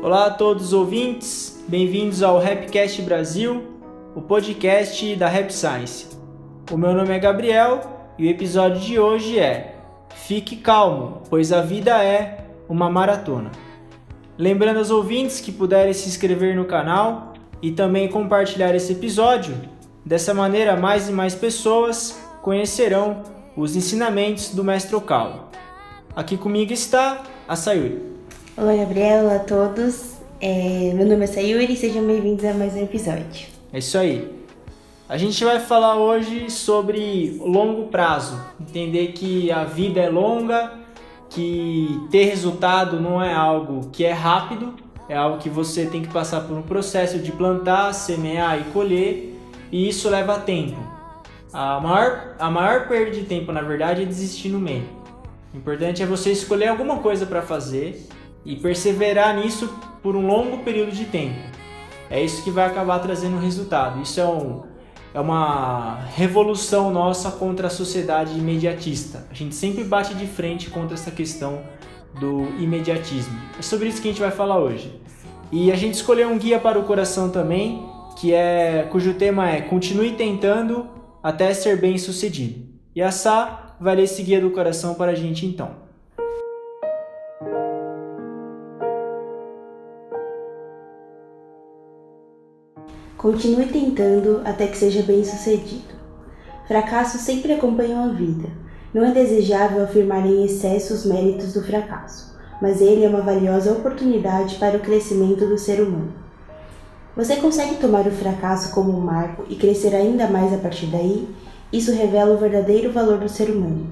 Olá a todos os ouvintes, bem-vindos ao Rapcast Brasil, o podcast da Rap Science. O meu nome é Gabriel e o episódio de hoje é Fique calmo, pois a vida é uma maratona. Lembrando aos ouvintes que puderem se inscrever no canal e também compartilhar esse episódio, dessa maneira mais e mais pessoas conhecerão os ensinamentos do Mestre Okawa. Aqui comigo está a Sayuri. Olá, Gabriel, olá a todos. Meu nome é Sayuri e sejam bem-vindos a mais um episódio. É isso aí. A gente vai falar hoje sobre longo prazo. Entender que a vida é longa, que ter resultado não é algo que é rápido, é algo que você tem que passar por um processo de plantar, semear e colher, e isso leva tempo. A maior perda de tempo, na verdade, é desistir no meio. O importante é você escolher alguma coisa para fazer e perseverar nisso por um longo período de tempo. É isso que vai acabar trazendo resultado. Isso é uma revolução nossa contra a sociedade imediatista. A gente sempre bate de frente contra essa questão do imediatismo. É sobre isso que a gente vai falar hoje. E a gente escolheu um guia para o coração também, cujo tema é Continue tentando até ser bem sucedido. E a Sá vai ler esse guia do coração para a gente então. Continue tentando até que seja bem-sucedido. Fracassos sempre acompanham a vida. Não é desejável afirmar em excesso os méritos do fracasso, mas ele é uma valiosa oportunidade para o crescimento do ser humano. Você consegue tomar o fracasso como um marco e crescer ainda mais a partir daí? Isso revela o verdadeiro valor do ser humano.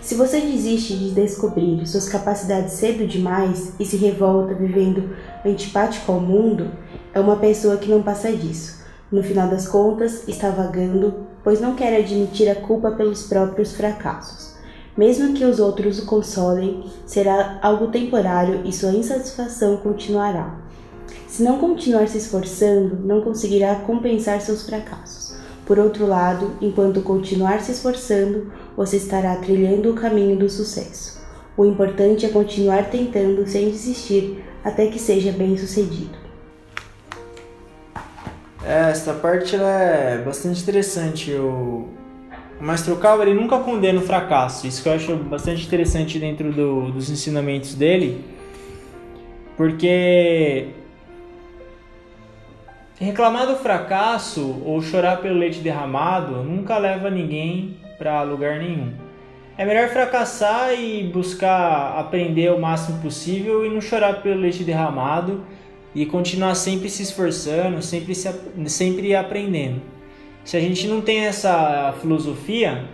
Se você desiste de descobrir suas capacidades cedo demais e se revolta vivendo antipático ao mundo, é uma pessoa que não passa disso. No final das contas, está vagando, pois não quer admitir a culpa pelos próprios fracassos. Mesmo que os outros o consolem, será algo temporário e sua insatisfação continuará. Se não continuar se esforçando, não conseguirá compensar seus fracassos. Por outro lado, enquanto continuar se esforçando, você estará trilhando o caminho do sucesso. O importante é continuar tentando sem desistir até que seja bem-sucedido. Essa parte ela é bastante interessante. O Mestre Okawa, ele nunca condena o fracasso. Isso que eu acho bastante interessante dentro dos ensinamentos dele, porque reclamar do fracasso ou chorar pelo leite derramado nunca leva ninguém para lugar nenhum. É melhor fracassar e buscar aprender o máximo possível e não chorar pelo leite derramado e continuar sempre se esforçando, sempre aprendendo. Se a gente não tem essa filosofia,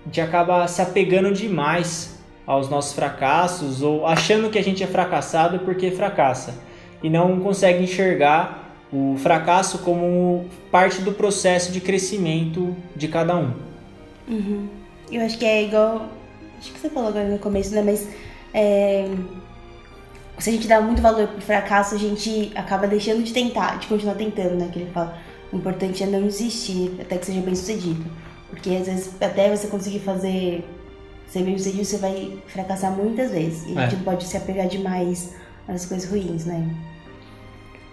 a gente acaba se apegando demais aos nossos fracassos ou achando que a gente é fracassado porque fracassa e não consegue enxergar o fracasso como parte do processo de crescimento de cada um. Eu acho que é igual... Acho que você falou agora no começo, né? Mas se a gente dá muito valor pro fracasso, a gente acaba deixando de tentar, de continuar tentando, né? Que ele fala. O importante é não desistir até que seja bem sucedido. Porque às vezes até você conseguir ser bem sucedido, você vai fracassar muitas vezes. E a gente não pode se apegar demais às coisas ruins, né?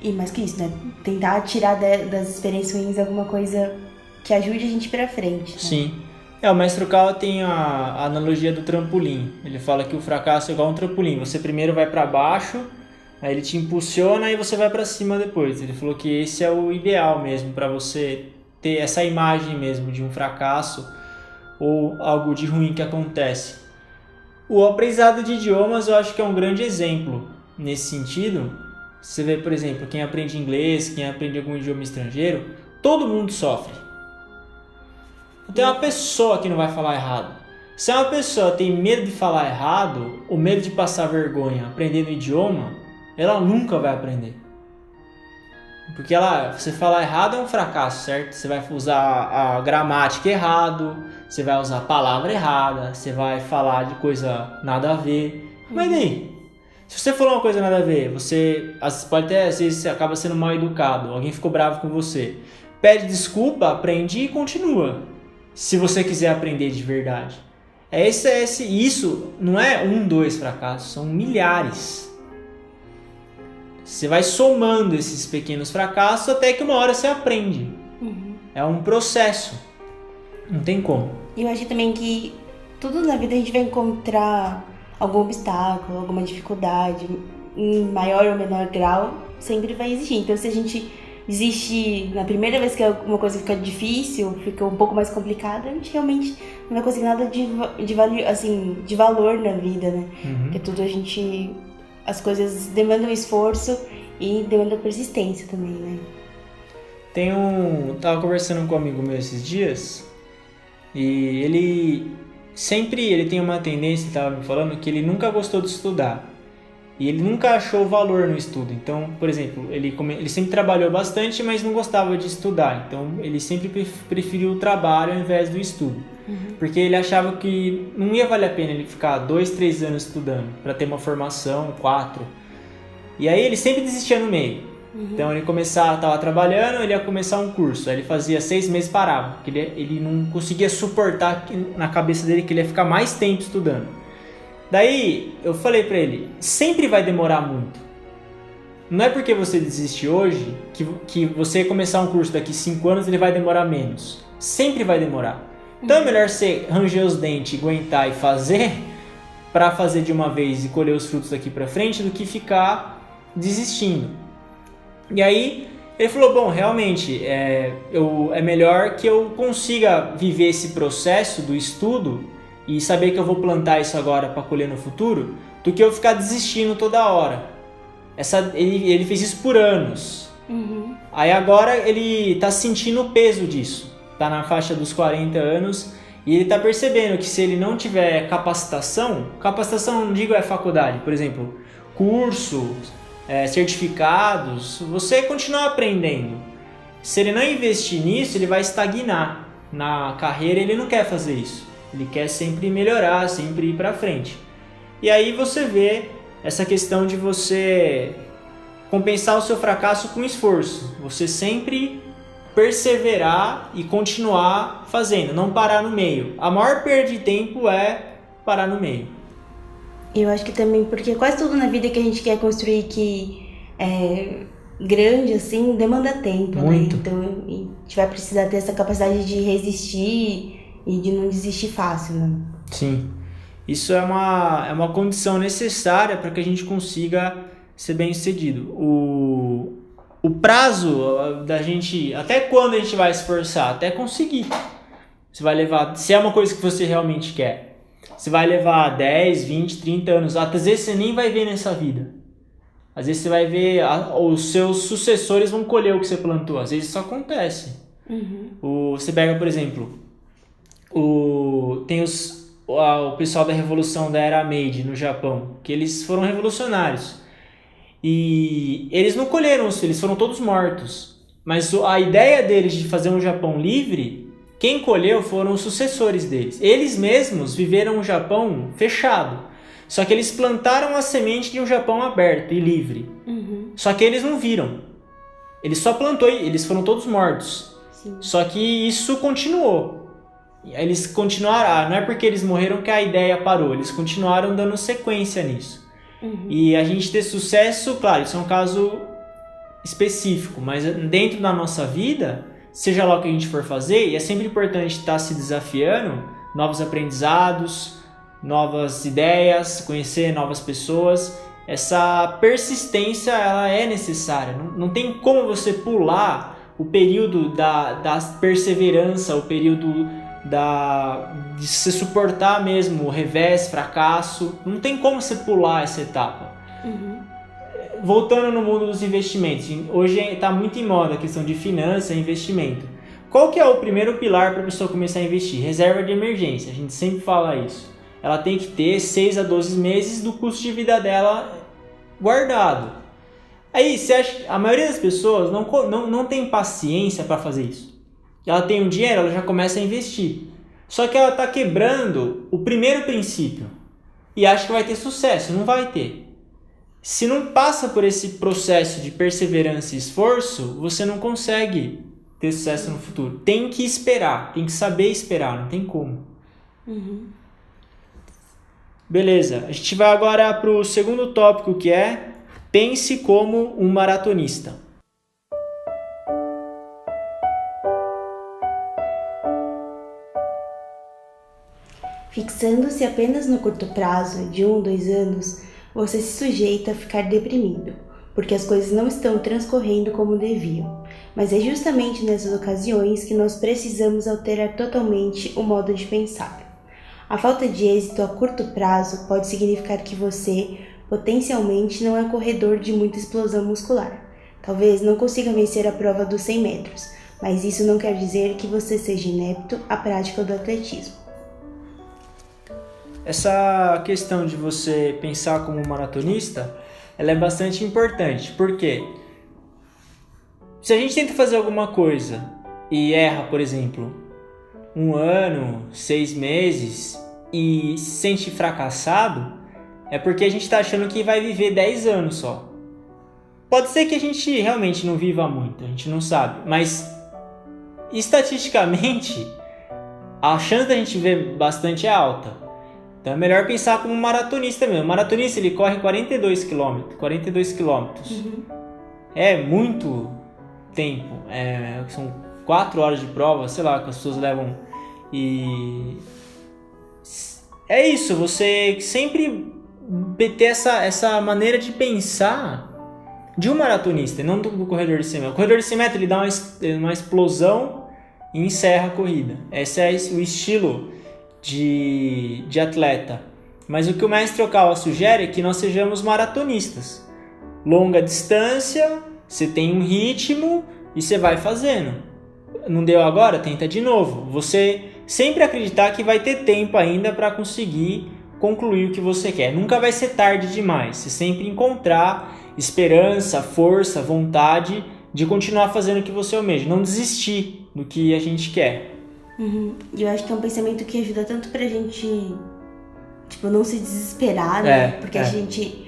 E mais que isso, né? Tentar tirar das experiências ruins alguma coisa que ajude a gente pra frente. Né? Sim. O Mestre Okawa tem a analogia do trampolim. Ele fala que o fracasso é igual um trampolim. Você primeiro vai pra baixo, aí ele te impulsiona e você vai pra cima depois. Ele falou que esse é o ideal mesmo pra você ter essa imagem mesmo de um fracasso ou algo de ruim que acontece. O aprendizado de idiomas eu acho que é um grande exemplo nesse sentido. Você vê, por exemplo, quem aprende inglês, quem aprende algum idioma estrangeiro, todo mundo sofre. Não tem uma pessoa que não vai falar errado. Se uma pessoa tem medo de falar errado, ou medo de passar vergonha aprendendo o idioma, ela nunca vai aprender. Porque você falar errado é um fracasso, certo? Você vai usar a gramática errado, você vai usar a palavra errada, você vai falar de coisa nada a ver. Mas daí? Se você falou uma coisa nada a ver, você pode até, às vezes, você acaba sendo mal educado, alguém ficou bravo com você. Pede desculpa, aprende e continua. Se você quiser aprender de verdade. Isso não é 1, 2 fracassos, são milhares. Você vai somando esses pequenos fracassos até que uma hora você aprende. É um processo. Não tem como. E eu acho também que tudo na vida a gente vai encontrar algum obstáculo, alguma dificuldade, em maior ou menor grau, sempre vai existir. Então, se a gente desistir na primeira vez que uma coisa fica difícil, fica um pouco mais complicada, a gente realmente não vai conseguir nada de valor na vida, né? Porque tudo as coisas demandam esforço e demandam persistência também, né? Tava conversando com um amigo meu esses dias e ele tem uma tendência, ele estava me falando, que ele nunca gostou de estudar e ele nunca achou valor no estudo. Então, por exemplo, ele sempre trabalhou bastante, mas não gostava de estudar. Então, ele sempre preferiu o trabalho ao invés do estudo. Porque ele achava que não ia valer a pena ele ficar 2, 3 anos estudando para ter uma formação, 4. E aí ele sempre desistia no meio. Então ele estava trabalhando, ele ia começar um curso, aí ele fazia 6 meses e parava, porque ele não conseguia suportar na cabeça dele que ele ia ficar mais tempo estudando. Daí eu falei pra ele, sempre vai demorar muito. Não é porque você desiste hoje que você começar um curso daqui 5 anos ele vai demorar menos. Sempre vai demorar. Então é melhor você ranger os dentes, aguentar e fazer, pra fazer de uma vez e colher os frutos daqui pra frente, do que ficar desistindo. E aí ele falou, bom, realmente é melhor que eu consiga viver esse processo do estudo e saber que eu vou plantar isso agora para colher no futuro, do que eu ficar desistindo toda hora. Ele fez isso por anos. Aí agora ele está sentindo o peso disso. Está na faixa dos 40 anos e ele está percebendo que se ele não tiver capacitação não digo faculdade, por exemplo, curso, certificados, você continua aprendendo. Se ele não investir nisso, ele vai estagnar na carreira. Ele não quer fazer isso, ele quer sempre melhorar, sempre ir para frente. E aí você vê essa questão de você compensar o seu fracasso com esforço, você sempre perseverar e continuar fazendo, não parar no meio. A maior perda de tempo é parar no meio. Eu acho que também, porque quase tudo na vida que a gente quer construir que é grande, assim, demanda tempo, muito, né? Então a gente vai precisar ter essa capacidade de resistir e de não desistir fácil, né? Sim, isso é uma condição necessária para que a gente consiga ser bem sucedido. O prazo da gente, até quando a gente vai se esforçar? Até conseguir. Você vai levar, se é uma coisa que você realmente quer, você vai levar 10, 20, 30 anos. Às vezes você nem vai ver nessa vida. Às vezes você vai ver, os seus sucessores vão colher o que você plantou. Às vezes isso acontece. Você pega, por exemplo, tem o pessoal da Revolução da Era Meiji no Japão, que eles foram revolucionários. E eles não colheram os filhos, eles foram todos mortos. Mas a ideia deles de fazer um Japão livre, quem colheu foram os sucessores deles. Eles mesmos viveram um Japão fechado. Só que eles plantaram a semente de um Japão aberto e livre. Só que eles não viram. Eles só plantou e eles foram todos mortos. Sim. Só que isso continuou. Eles continuaram, não é porque eles morreram que a ideia parou. Eles continuaram dando sequência nisso. E a gente ter sucesso, claro, isso é um caso específico, mas dentro da nossa vida, seja lá o que a gente for fazer, e é sempre importante estar se desafiando, novos aprendizados, novas ideias, conhecer novas pessoas. Essa persistência, ela é necessária. Não tem como você pular o período da perseverança, o período de se suportar mesmo o revés, fracasso. Não tem como você pular essa etapa. Voltando no mundo dos investimentos, hoje está muito em moda a questão de finança e investimento. Qual que é o primeiro pilar para a pessoa começar a investir? Reserva de emergência, a gente sempre fala isso. Ela tem que ter 6 a 12 meses do custo de vida dela guardado. Aí, você acha, a maioria das pessoas não tem paciência para fazer isso. Ela tem um dinheiro, ela já começa a investir. Só que ela está quebrando o primeiro princípio e acha que vai ter sucesso. Não vai ter. Se não passa por esse processo de perseverança e esforço, você não consegue ter sucesso no futuro. Tem que esperar, tem que saber esperar, não tem como. Beleza, a gente vai agora para o segundo tópico, que é pense como um maratonista. Fixando-se apenas no curto prazo, de 1 a 2 anos, você se sujeita a ficar deprimido, porque as coisas não estão transcorrendo como deviam. Mas é justamente nessas ocasiões que nós precisamos alterar totalmente o modo de pensar. A falta de êxito a curto prazo pode significar que você, potencialmente, não é corredor de muita explosão muscular. Talvez não consiga vencer a prova dos 100 metros, mas isso não quer dizer que você seja inepto à prática do atletismo. Essa questão de você pensar como um maratonista, ela é bastante importante, porque se a gente tenta fazer alguma coisa e erra, por exemplo, 1 ano, 6 meses e se sente fracassado, é porque a gente está achando que vai viver 10 anos só. Pode ser que a gente realmente não viva muito, a gente não sabe, mas estatisticamente a chance da gente ver bastante é alta. Então é melhor pensar como um maratonista mesmo. O maratonista ele corre 42 quilômetros. É muito tempo, são 4 horas de prova, sei lá, que as pessoas levam. E é isso, você sempre ter essa maneira de pensar de um maratonista, não do corredor de 100 metros. O corredor de 100 metros ele dá uma explosão e encerra a corrida. Esse é o estilo de atleta. Mas o que o mestre Okawa sugere é que nós sejamos maratonistas. Longa distância, você tem um ritmo e você vai fazendo. Não deu agora? Tenta de novo. Você sempre acreditar que vai ter tempo ainda para conseguir concluir o que você quer. Nunca vai ser tarde demais. Você sempre encontrar esperança, força, vontade de continuar fazendo o que você almeja. Não desistir do que a gente quer. Eu acho que é um pensamento que ajuda tanto pra gente, não se desesperar, né? Porque a gente...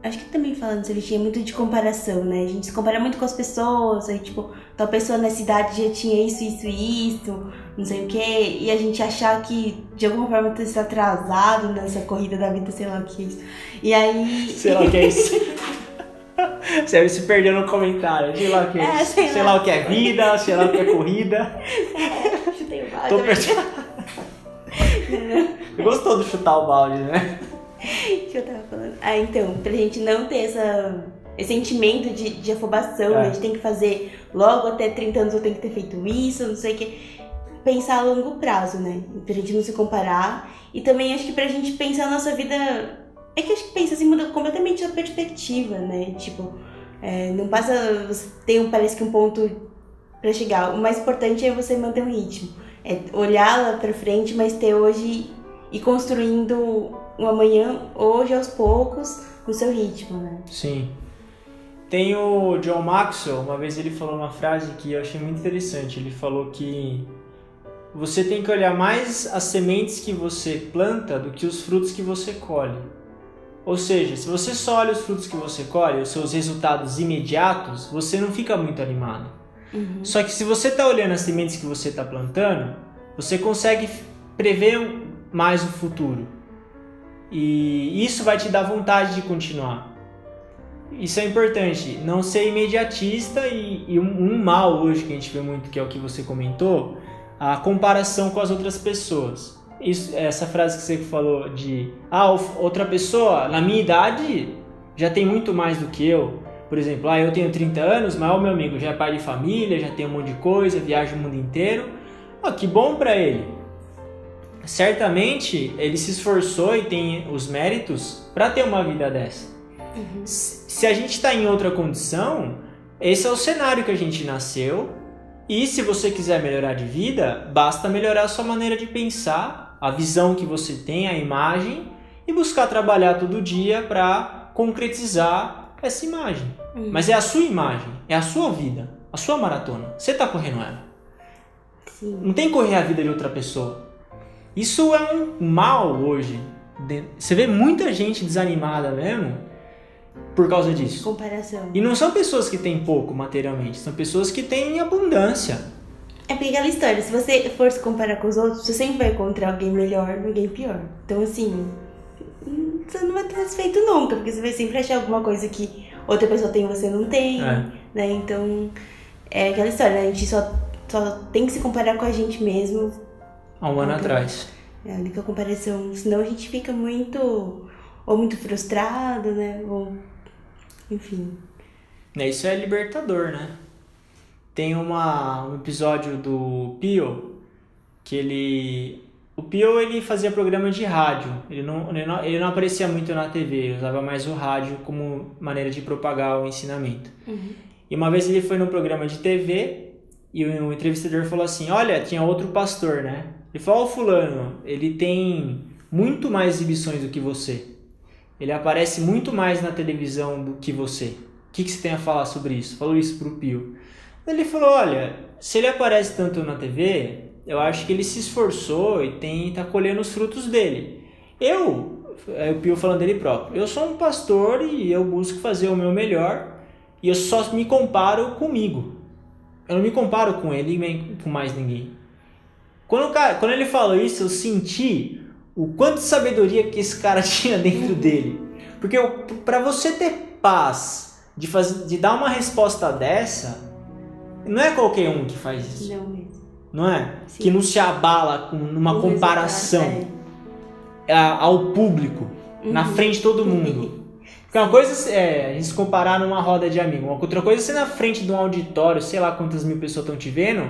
Acho que também falando isso, a gente é muito de comparação, né? A gente se compara muito com as pessoas, aí tal pessoa nessa idade já tinha isso, não sei o quê, e a gente achar que de alguma forma tá se atrasado nessa corrida da vida, sei lá o que é isso. E aí... Sei lá o que é isso. Você se perdeu no comentário, sei lá o que é isso. Sei lá o que é vida, sei lá o que é corrida. Chutei o balde. Tô percebendo. Você gostou do chutar o balde, né? Que eu tava falando. Então, pra gente não ter esse sentimento de afobação, a gente tem que fazer logo até 30 anos eu tenho que ter feito isso, não sei o que. Pensar a longo prazo, né? Pra gente não se comparar. E também acho que pra gente pensar a nossa vida. É que acho que pensa assim, muda completamente a perspectiva, né? Não passa. Você parece que um ponto pra chegar. O mais importante é você manter um ritmo. É olhar lá pra frente, mas ter hoje e construindo um amanhã, hoje aos poucos, no seu ritmo, né? Sim. Tem o John Maxwell, uma vez ele falou uma frase que eu achei muito interessante. Ele falou que você tem que olhar mais as sementes que você planta do que os frutos que você colhe. Ou seja, se você só olha os frutos que você colhe, os seus resultados imediatos, você não fica muito animado. Só que se você está olhando as sementes que você está plantando, você consegue prever mais o futuro. E isso vai te dar vontade de continuar. Isso é importante, não ser imediatista e um mal hoje que a gente vê muito, que é o que você comentou, a comparação com as outras pessoas. Essa frase que você falou de outra pessoa na minha idade já tem muito mais do que eu. Por exemplo, eu tenho 30 anos, mas o meu amigo já é pai de família, já tem um monte de coisa, viaja o mundo inteiro. Que bom pra ele. Certamente ele se esforçou e tem os méritos para ter uma vida dessa. Se a gente está em outra condição, esse é o cenário que a gente nasceu. E se você quiser melhorar de vida, basta melhorar a sua maneira de pensar, a visão que você tem, a imagem, e buscar trabalhar todo dia para concretizar essa imagem. Mas é a sua imagem, é a sua vida, a sua maratona. Você está correndo ela. Sim. Não tem que correr a vida de outra pessoa. Isso é um mal hoje. Você vê muita gente desanimada mesmo por causa disso. Comparação. E não são pessoas que têm pouco materialmente, são pessoas que têm abundância. É porque aquela história, se você for se comparar com os outros, você sempre vai encontrar alguém melhor, alguém pior. Então assim, você não vai ter satisfeito nunca, porque você vai sempre achar alguma coisa que outra pessoa tem e você não tem, né? Então, é aquela história, né? A gente só tem que se comparar com a gente mesmo. Há um ano atrás. É a única comparação, senão a gente fica muito frustrado, né? Ou, enfim. Isso é libertador, né? Tem um episódio do Pio, que o Pio, ele fazia programa de rádio. Ele não aparecia muito na TV, usava mais o rádio como maneira de propagar o ensinamento. E uma vez ele foi num programa de TV e o entrevistador falou assim, olha, tinha outro pastor, né? Ele falou, ó, fulano, ele tem muito mais exibições do que você. Ele aparece muito mais na televisão do que você. O que você tem a falar sobre isso? Falou isso pro Pio. Ele falou, olha, se ele aparece tanto na TV, eu acho que ele se esforçou e tá colhendo os frutos dele. O Pio falando dele próprio, eu sou um pastor e eu busco fazer o meu melhor e eu só me comparo comigo. Eu não me comparo com ele nem com mais ninguém. Quando ele falou isso, eu senti o quanto de sabedoria que esse cara tinha dentro dele. Porque para você ter paz de dar uma resposta dessa, não é qualquer um que faz isso. Não mesmo. Não é? Sim. Que não se abala com uma comparação ao público, na frente de todo mundo. Porque uma coisa é a gente se comparar numa roda de amigos, outra coisa é você na frente de um auditório, sei lá quantas mil pessoas estão te vendo,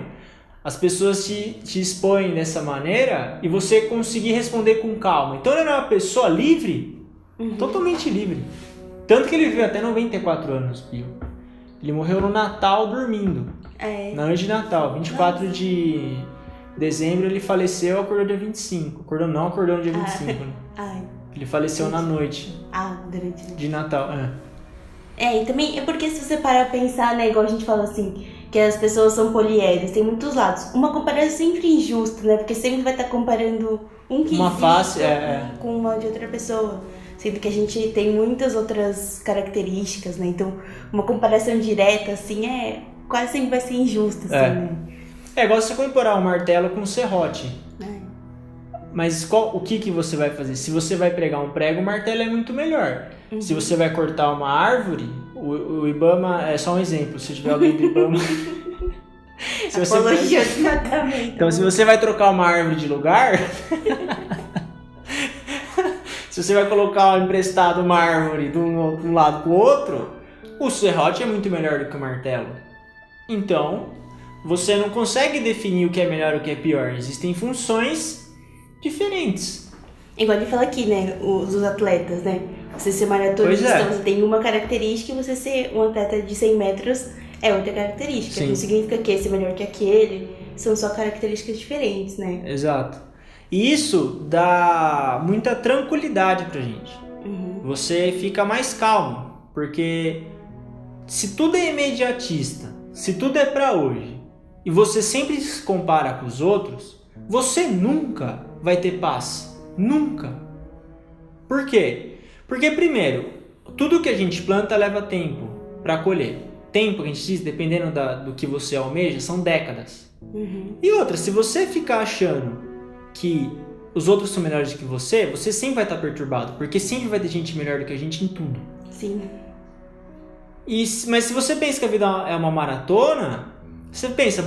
as pessoas te expõem dessa maneira e você conseguir responder com calma. Então ele era uma pessoa livre, totalmente livre. Tanto que ele viveu até 94 anos, Pio. Ele morreu no Natal dormindo. Na noite de Natal, 24 de dezembro, ele faleceu, acordou dia 25. Acordou no dia 25, né? Ele faleceu na noite durante de Natal. E também é porque se você parar pra pensar, né, igual a gente fala assim, que as pessoas são poliédricas, tem muitos lados. Uma comparação sempre injusta, né? Porque sempre vai estar comparando uma face com uma de outra pessoa. Sendo que a gente tem muitas outras características, né? Então, uma comparação direta, assim, quase sempre vai ser injusta, assim, né? É igual você comparar um martelo com um serrote. Mas o que você vai fazer? Se você vai pregar um prego, o martelo é muito melhor. Se você vai cortar uma árvore, o Ibama é só um exemplo. Se tiver alguém do Ibama... Então, se você vai trocar uma árvore de lugar... Se você vai colocar emprestado uma árvore de um lado para o outro, o serrote é muito melhor do que o martelo. Então, você não consegue definir o que é melhor e o que é pior. Existem funções diferentes. Igual ele fala aqui, né? Os atletas, né? Você ser maratonista, você tem uma característica, e você ser um atleta de 100 metros é outra característica. Sim. Não significa que esse é melhor que aquele. São só características diferentes, né? Exato. E isso dá muita tranquilidade pra gente. Você fica mais calmo, porque se tudo é imediatista, se tudo é pra hoje, e você sempre se compara com os outros, você nunca vai ter paz. Nunca. Por quê? Porque, primeiro, tudo que a gente planta leva tempo pra colher. Tempo que a gente diz, dependendo do que você almeja, são décadas. E outra, se você ficar achando que os outros são melhores do que você sempre vai estar perturbado, porque sempre vai ter gente melhor do que a gente em tudo. Sim. Mas se você pensa que a vida é uma maratona, você pensa,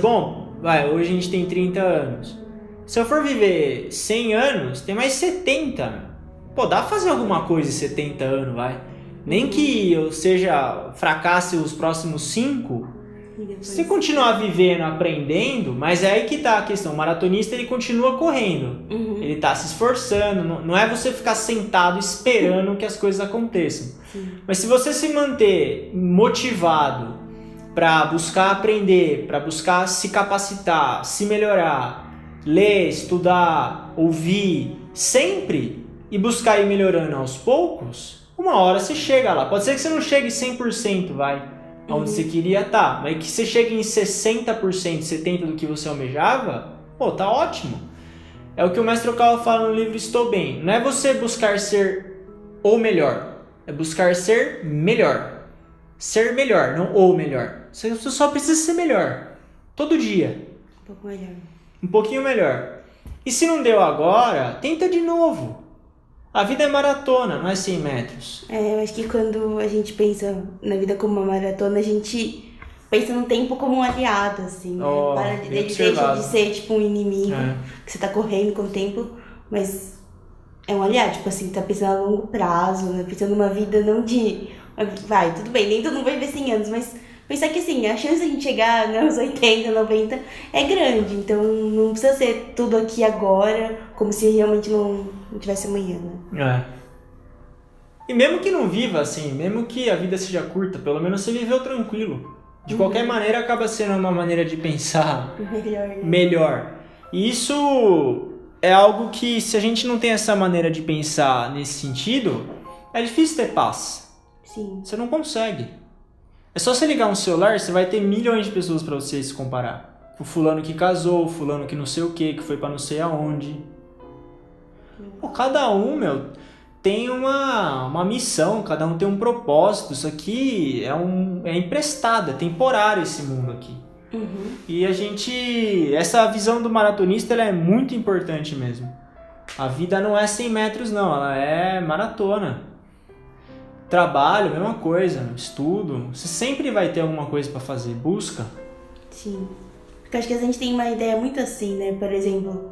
hoje a gente tem 30 anos. Se eu for viver 100 anos, tem mais 70. Dá pra fazer alguma coisa em 70 anos, vai. Nem que eu fracasse os próximos 5, se continuar vivendo, aprendendo, mas é aí que tá a questão. O maratonista, ele continua correndo. Ele tá se esforçando. Não é você ficar sentado esperando que as coisas aconteçam. Mas se você se manter motivado para buscar aprender, para buscar se capacitar, se melhorar, ler, estudar, ouvir, sempre, e buscar ir melhorando aos poucos, uma hora você chega lá. Pode ser que você não chegue 100%, onde você queria estar, mas que você chegue em 60%, 70% do que você almejava, tá ótimo. É o que o Mestre Okawa fala no livro Estou Bem. Não é você buscar ser o melhor, é buscar ser melhor. Ser melhor, não o melhor. Você só precisa ser melhor, todo dia. Um pouco melhor. Um pouquinho melhor. E se não deu agora, tenta de novo. A vida é maratona, não é 100 metros. Eu acho que quando a gente pensa na vida como uma maratona, a gente pensa no tempo como um aliado, assim, né? Ele deixa de ser, tipo, um inimigo, que você tá correndo com o tempo, mas é um aliado, tipo assim, tá pensando a longo prazo, né? Pensando numa vida não de... Vai, tudo bem, nem todo mundo vai viver 100 anos, mas pensar que, assim, a chance de a gente chegar nos 80, 90 é grande, então não precisa ser tudo aqui agora, como se realmente não tivesse amanhã, né? E mesmo que não viva assim, mesmo que a vida seja curta, pelo menos você viveu tranquilo. De qualquer maneira, acaba sendo uma maneira de pensar melhor. E isso é algo que, se a gente não tem essa maneira de pensar nesse sentido, é difícil ter paz. Sim. Você não consegue. É só você ligar um celular, você vai ter milhões de pessoas pra você se comparar. O fulano que casou, o fulano que não sei o que foi pra não sei aonde. Pô, cada um, tem uma missão, cada um tem um propósito. Isso aqui é emprestado, é temporário esse mundo aqui. E essa visão do maratonista, ela é muito importante mesmo. A vida não é 100 metros não, ela é maratona. Trabalho, mesma coisa, estudo, você sempre vai ter alguma coisa pra fazer, busca. Sim, porque acho que a gente tem uma ideia muito assim, né, por exemplo,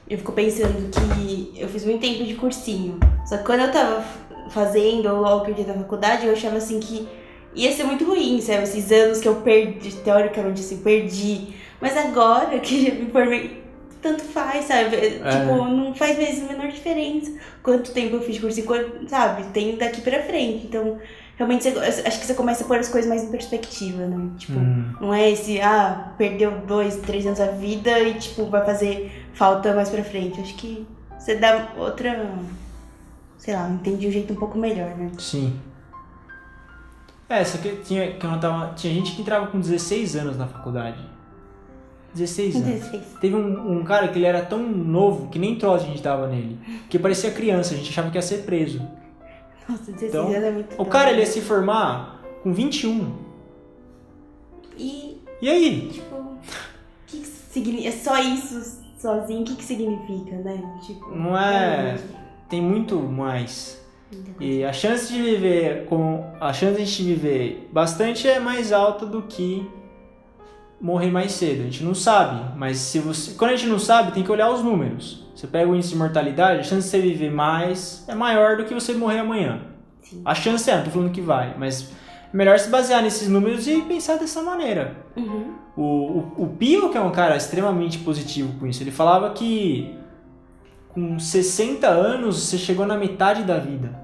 eu fico pensando que eu fiz muito tempo de cursinho, só que quando eu tava fazendo, ou logo que eu ia na faculdade, eu achava assim que ia ser muito ruim, sabe, esses anos que eu perdi, teoricamente assim, perdi, mas agora que já me formei, tanto faz, sabe? Tipo, não faz mesmo a menor diferença quanto tempo eu fiz de cursinho, sabe? Tem daqui pra frente. Então, realmente, acho que você começa a pôr as coisas mais em perspectiva, né? Tipo, não é esse, perdeu 2, 3 anos da vida e, tipo, vai fazer falta mais pra frente. Acho que você dá outra, sei lá, entendi um jeito um pouco melhor, né? Sim. Essa que tinha gente que entrava com 16 anos na faculdade. 16 anos. 16. Teve um cara que ele era tão novo que nem troço a gente dava nele. Que parecia criança, a gente achava que ia ser preso. Nossa, 16 anos é muito o cara ele ia se formar com 21. E aí? Tipo, que significa? É só isso sozinho? O que significa, né? Tipo, não é. Tem muito mais. E a chance de a gente viver bastante é mais alta do que morrer mais cedo. A gente não sabe, mas quando a gente não sabe, tem que olhar os números. Você pega o índice de mortalidade, a chance de você viver mais é maior do que você morrer amanhã. Sim. A chance não tô falando que vai, mas é melhor se basear nesses números e pensar dessa maneira. O Pio, que é um cara extremamente positivo com isso, ele falava que com 60 anos você chegou na metade da vida.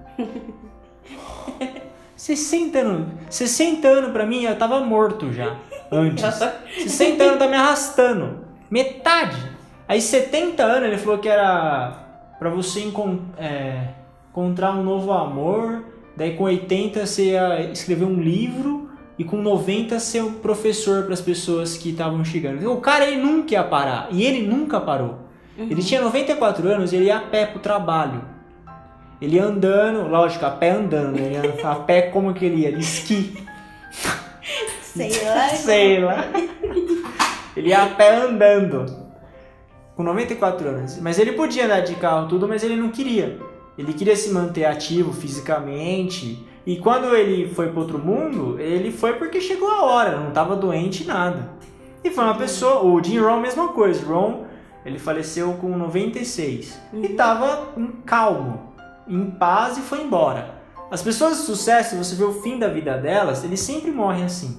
60 anos pra mim, eu tava morto já. Antes. 60 anos tá me arrastando. Metade. Aí 70 anos ele falou que era pra você encontrar um novo amor. Daí com 80 você ia escrever um livro. E com 90 ser um professor pras pessoas que estavam chegando. O cara ele nunca ia parar. E ele nunca parou. Ele tinha 94 anos e ele ia a pé pro trabalho. Ele ia andando, lógico, a pé andando. Ele ia a pé como que ele ia? De esqui. Sei lá. Ele ia a pé andando. Com 94 anos. Mas ele podia andar de carro tudo, mas ele não queria. Ele queria se manter ativo fisicamente. E quando ele foi para outro mundo, ele foi porque chegou a hora. Não estava doente, nada. E foi uma pessoa... O Jim Rohn, mesma coisa. Rohn, ele faleceu com 96. E estava calmo, em paz e foi embora. As pessoas de sucesso, você vê o fim da vida delas, eles sempre morrem assim.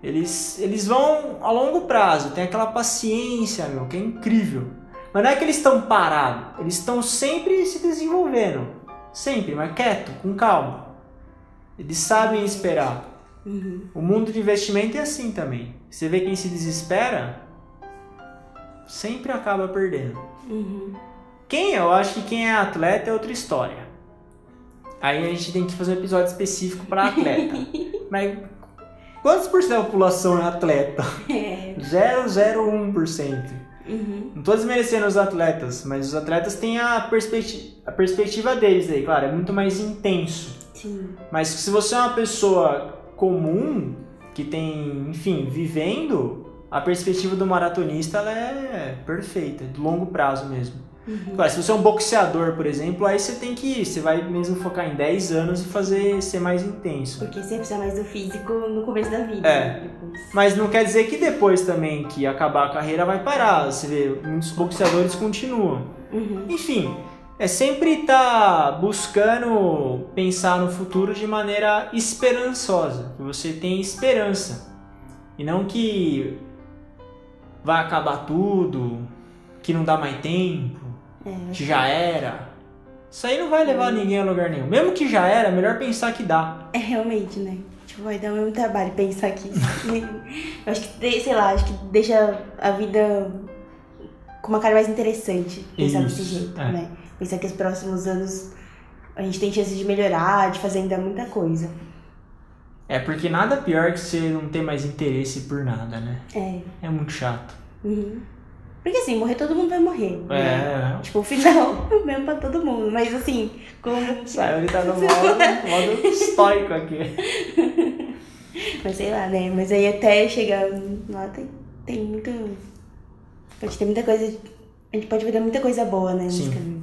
Eles vão a longo prazo, tem aquela paciência, que é incrível. Mas não é que eles estão parados, eles estão sempre se desenvolvendo. Sempre, mas quieto, com calma. Eles sabem esperar. O mundo de investimento é assim também. Você vê quem se desespera, sempre acaba perdendo. Eu acho que quem é atleta é outra história. Aí a gente tem que fazer um episódio específico para atleta. Mas quantos por cento da população é atleta? 0,01%. Não tô desmerecendo os atletas, mas os atletas têm a perspectiva deles aí, claro, é muito mais intenso. Sim. Mas se você é uma pessoa comum, que tem, enfim, vivendo, a perspectiva do maratonista ela é perfeita, de longo prazo mesmo. Agora, se você é um boxeador, por exemplo, aí você vai mesmo focar em 10 anos e ser mais intenso. Porque você precisa mais do físico no começo da vida. Depois. Mas não quer dizer que depois também, que acabar a carreira, vai parar. Você vê, muitos boxeadores continuam. Enfim, é sempre estar buscando pensar no futuro de maneira esperançosa. Que você tenha esperança. E não que vai acabar tudo, que não dá mais tempo, que já era. Isso aí não vai levar ninguém a lugar nenhum. Mesmo que já era, é melhor pensar que dá. É realmente, né? Tipo, vai dar o mesmo trabalho pensar que... Eu acho que, sei lá, acho que deixa a vida com uma cara mais interessante pensar desse jeito, né? Pensar que os próximos anos a gente tem chance de melhorar, de fazer ainda muita coisa. É, porque nada pior que você não ter mais interesse por nada, né? É muito chato. Porque assim, morrer todo mundo vai morrer. Né? Tipo, o final é o mesmo pra todo mundo. Mas assim, como... Ele tá no modo estoico aqui. Mas sei lá, né? Mas aí até chegar lá tem muito... Pode ter muita coisa... A gente pode ver muita coisa boa, né? Nesse caminho.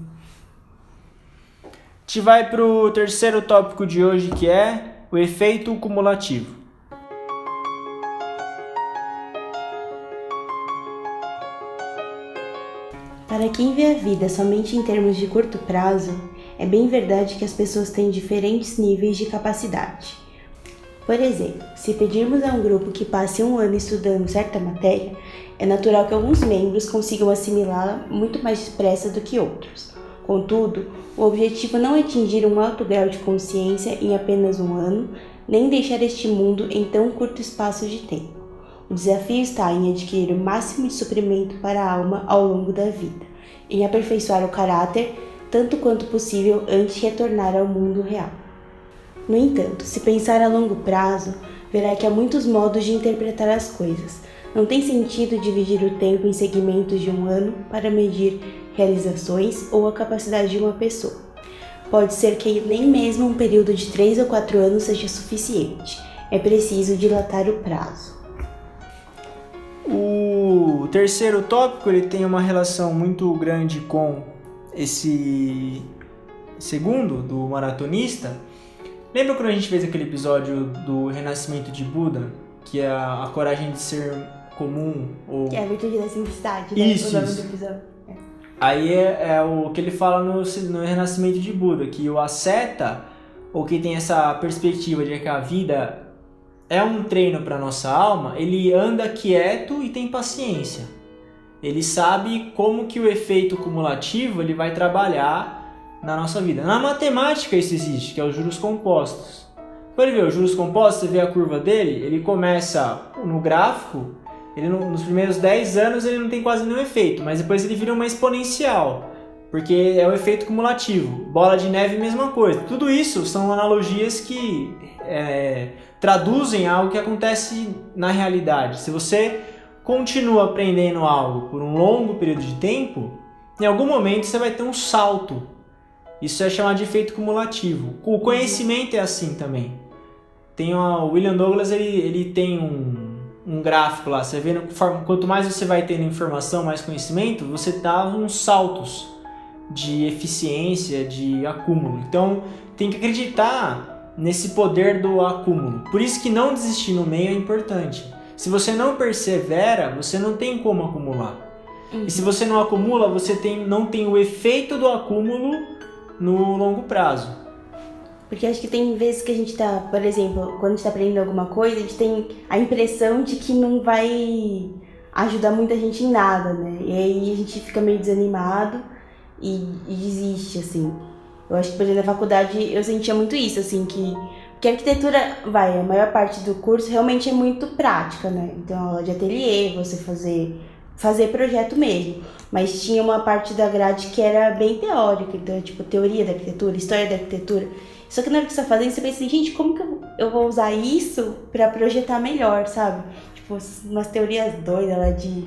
A gente vai pro terceiro tópico de hoje, que é o efeito cumulativo. Para quem vê a vida somente em termos de curto prazo, é bem verdade que as pessoas têm diferentes níveis de capacidade. Por exemplo, se pedirmos a um grupo que passe um ano estudando certa matéria, é natural que alguns membros consigam assimilá-la muito mais depressa do que outros. Contudo, o objetivo não é atingir um alto grau de consciência em apenas um ano, nem deixar este mundo em tão curto espaço de tempo. O desafio está em adquirir o máximo de suprimento para a alma ao longo da vida, em aperfeiçoar o caráter tanto quanto possível antes de retornar ao mundo real. No entanto, se pensar a longo prazo, verá que há muitos modos de interpretar as coisas. Não tem sentido dividir o tempo em segmentos de um ano para medir realizações ou a capacidade de uma pessoa. Pode ser que nem mesmo um período de 3 ou 4 anos seja suficiente. É preciso dilatar o prazo. O terceiro tópico ele tem uma relação muito grande com esse segundo, do maratonista. Lembra quando a gente fez aquele episódio do renascimento de Buda? Que é a coragem de ser comum? Ou... Que é a virtude da simplicidade, né? Isso. O nome do episódio. Aí é o que ele fala no renascimento de Buda, que o asceta, ou que tem essa perspectiva de que a vida é um treino para nossa alma, ele anda quieto e tem paciência. Ele sabe como que o efeito cumulativo ele vai trabalhar na nossa vida. Na matemática isso existe, que é os juros compostos. Pode ver, os juros compostos, você vê a curva dele, ele começa no gráfico, nos primeiros 10 anos ele não tem quase nenhum efeito, mas depois ele vira uma exponencial, porque é o efeito cumulativo. Bola de neve, mesma coisa. Tudo isso são analogias que traduzem algo que acontece na realidade. Se você continua aprendendo algo por um longo período de tempo, em algum momento você vai ter um salto. Isso é chamado de efeito cumulativo. O conhecimento é assim também. Tem o William Douglas, ele tem um gráfico lá. Você vê, quanto mais você vai tendo informação, mais conhecimento, você dá uns saltos de eficiência, de acúmulo. Então, tem que acreditar nesse poder do acúmulo. Por isso que não desistir no meio é importante. Se você não persevera, você não tem como acumular. E se você não acumula, você não tem o efeito do acúmulo no longo prazo. Porque acho que tem vezes que a gente tá, por exemplo, quando a gente tá aprendendo alguma coisa, a gente tem a impressão de que não vai ajudar muita gente em nada, né? E aí a gente fica meio desanimado e desiste, assim. Eu acho que, por exemplo, na faculdade eu sentia muito isso, assim, que a arquitetura, a maior parte do curso realmente é muito prática, né? Então, aula de ateliê, você fazer projeto mesmo. Mas tinha uma parte da grade que era bem teórica, então, tipo, teoria da arquitetura, história da arquitetura. Só que na hora que você tá fazendo, você pensa assim, gente, como que eu vou usar isso pra projetar melhor, sabe? Tipo, umas teorias doidas lá de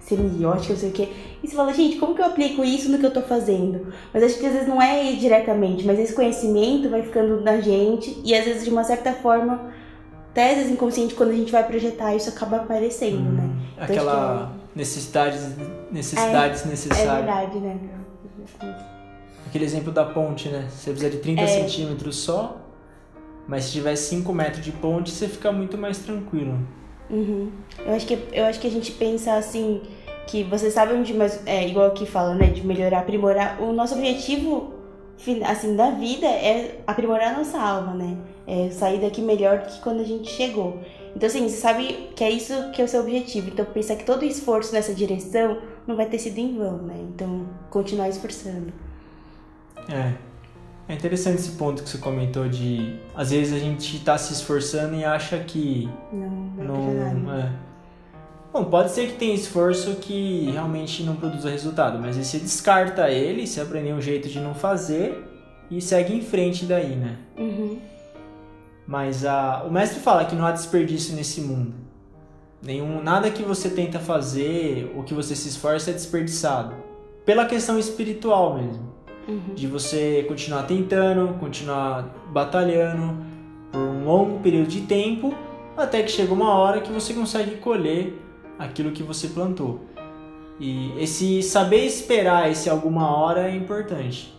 semiótica, não sei o quê. E você fala, gente, como que eu aplico isso no que eu tô fazendo? Mas acho que às vezes não é diretamente, mas esse conhecimento vai ficando na gente e às vezes de uma certa forma, até às vezes inconsciente, quando a gente vai projetar, isso acaba aparecendo, né? Então, aquela necessidades necessárias. É verdade, né? Aquele exemplo da ponte, né? Você precisa de 30 centímetros só, mas se tiver 5 metros de ponte, você fica muito mais tranquilo. Uhum. Eu acho que a gente pensa assim, que você sabe onde, mas é igual que fala, né, de melhorar, aprimorar. O nosso objetivo, assim, da vida é aprimorar a nossa alma, né? É sair daqui melhor do que quando a gente chegou. Então, assim, você sabe que é isso que é o seu objetivo. Então, pensar que todo o esforço nessa direção não vai ter sido em vão, né? Então, continuar esforçando. É interessante esse ponto que você comentou de... Às vezes a gente tá se esforçando e acha que... Não. Bom, pode ser que tenha esforço que realmente não produza resultado, mas aí você descarta ele, você aprende um jeito de não fazer e segue em frente daí, né? Uhum. Mas o mestre fala que não há desperdício nesse mundo. Nada que você tenta fazer ou que você se esforça é desperdiçado. Pela questão espiritual mesmo. Uhum. De você continuar tentando, continuar batalhando por um longo período de tempo, até que chega uma hora que você consegue colher aquilo que você plantou. E esse saber esperar esse alguma hora é importante.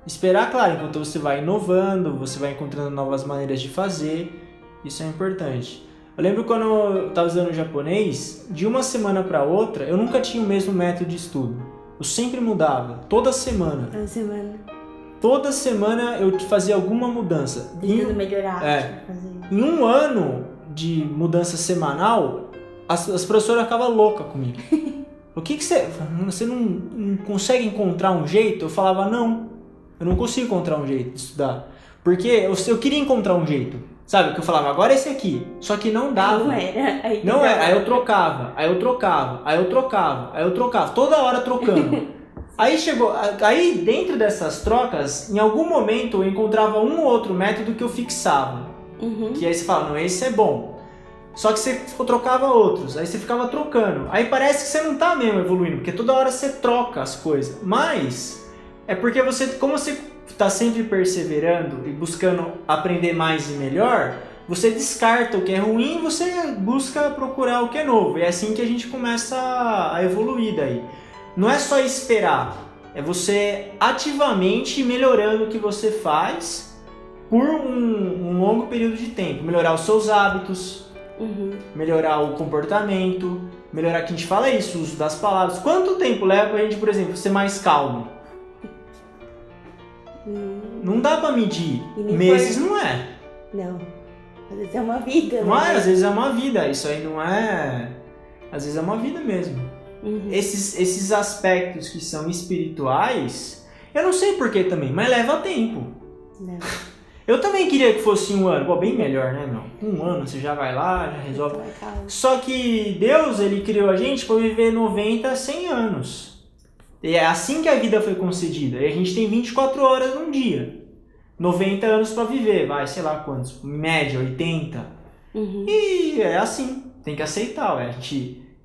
Esperar, claro, enquanto você vai inovando, você vai encontrando novas maneiras de fazer, isso é importante. Eu lembro quando eu estava estudando japonês, de uma semana para outra, eu nunca tinha o mesmo método de estudo. Eu sempre mudava, toda semana. Toda semana eu fazia alguma mudança. Tentando melhorar. Em um ano de mudança semanal, as professoras ficavam loucas comigo. O que você não consegue encontrar um jeito? Eu falava, não, eu não consigo encontrar um jeito de estudar. Porque eu queria encontrar um jeito. Sabe, que eu falava, agora é esse aqui. Só que não dava. Não era. Aí eu trocava. Toda hora trocando. Aí dentro dessas trocas, em algum momento eu encontrava um ou outro método que eu fixava. Uhum. Que aí você fala, não, esse é bom. Só que você trocava outros, aí você ficava trocando. Aí parece que você não tá mesmo evoluindo, porque toda hora você troca as coisas. Mas é porque como você tá sempre perseverando e buscando aprender mais e melhor, você descarta o que é ruim e você busca procurar o que é novo. E é assim que a gente começa a evoluir daí. Não é só esperar, é você ativamente melhorando o que você faz por um longo período de tempo. Melhorar os seus hábitos, melhorar o comportamento, melhorar, que a gente fala isso, o uso das palavras. Quanto tempo leva pra gente, por exemplo, ser mais calmo? Não dá pra medir. Meses não é. Não. Às vezes é uma vida. Não é, às vezes é uma vida. Isso aí não é... Às vezes é uma vida mesmo. Uhum. Esses aspectos que são espirituais, eu não sei porquê também, mas leva tempo. Não. Eu também queria que fosse um ano. Pô, bem melhor, né, meu? Um ano, você já vai lá, já resolve. Só que Deus, ele criou a gente para viver 90, 100 anos. E é assim que a vida foi concedida. E a gente tem 24 horas num dia. 90 anos para viver, vai, sei lá quantos. Em média, 80. Uhum. E é assim, tem que aceitar.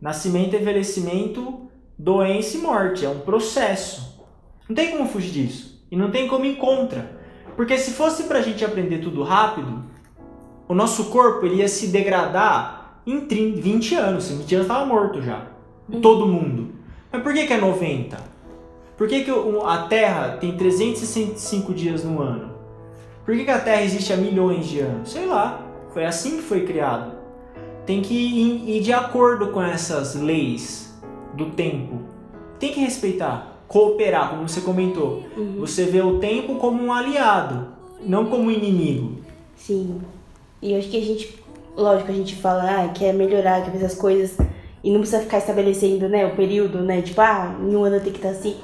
Nascimento, envelhecimento, doença e morte. É um processo. Não tem como fugir disso. E não tem como ir contra. Porque se fosse pra gente aprender tudo rápido, o nosso corpo ele ia se degradar em 20 anos. Em 20 anos estava morto já. Todo mundo. Mas por que é 90? Por que a Terra tem 365 dias no ano? Por que a Terra existe há milhões de anos? Sei lá. Foi assim que foi criado. Tem que ir de acordo com essas leis do tempo. Tem que respeitar. Cooperar, como você comentou. Você vê o tempo como um aliado, não como um inimigo. Sim. E eu acho que a gente, lógico, a gente fala, quer melhorar, quer fazer as coisas, e não precisa ficar estabelecendo, né, o período, né, tipo, em um ano tem que estar assim.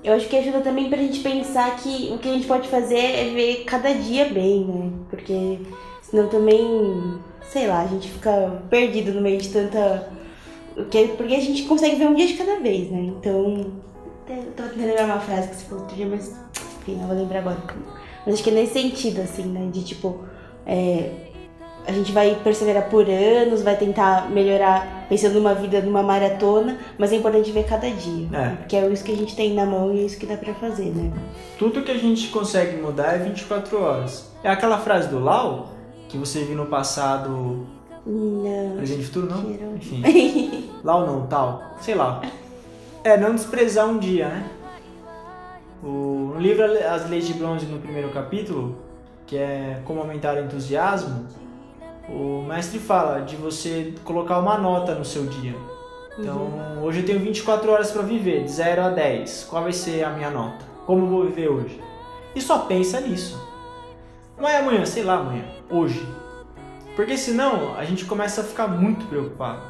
Eu acho que ajuda também pra gente pensar que o que a gente pode fazer é ver cada dia bem, né, porque senão também, sei lá, a gente fica perdido no meio de tanta... Porque a gente consegue ver um dia de cada vez, né, então... Eu tô tentando lembrar uma frase que você falou outro dia, mas enfim, não vou lembrar agora. Mas acho que é nesse sentido, assim, né? De tipo, a gente vai perseverar por anos, vai tentar melhorar pensando numa vida, numa maratona, mas é importante ver cada dia. Porque é isso que a gente tem na mão e é isso que dá pra fazer, né? Tudo que a gente consegue mudar é 24 horas. É aquela frase do Lao, que você viu no passado... Não. Presente e futuro, não? Enfim. Lao não, tal. Sei lá. Não desprezar um dia, né? no livro As Leis de Bronze, no primeiro capítulo, que é Como Aumentar o Entusiasmo, o mestre fala de você colocar uma nota no seu dia. Então, hoje eu tenho 24 horas para viver, de 0 a 10. Qual vai ser a minha nota? Como eu vou viver hoje? E só pensa nisso. Não é amanhã, sei lá amanhã, hoje. Porque senão a gente começa a ficar muito preocupado.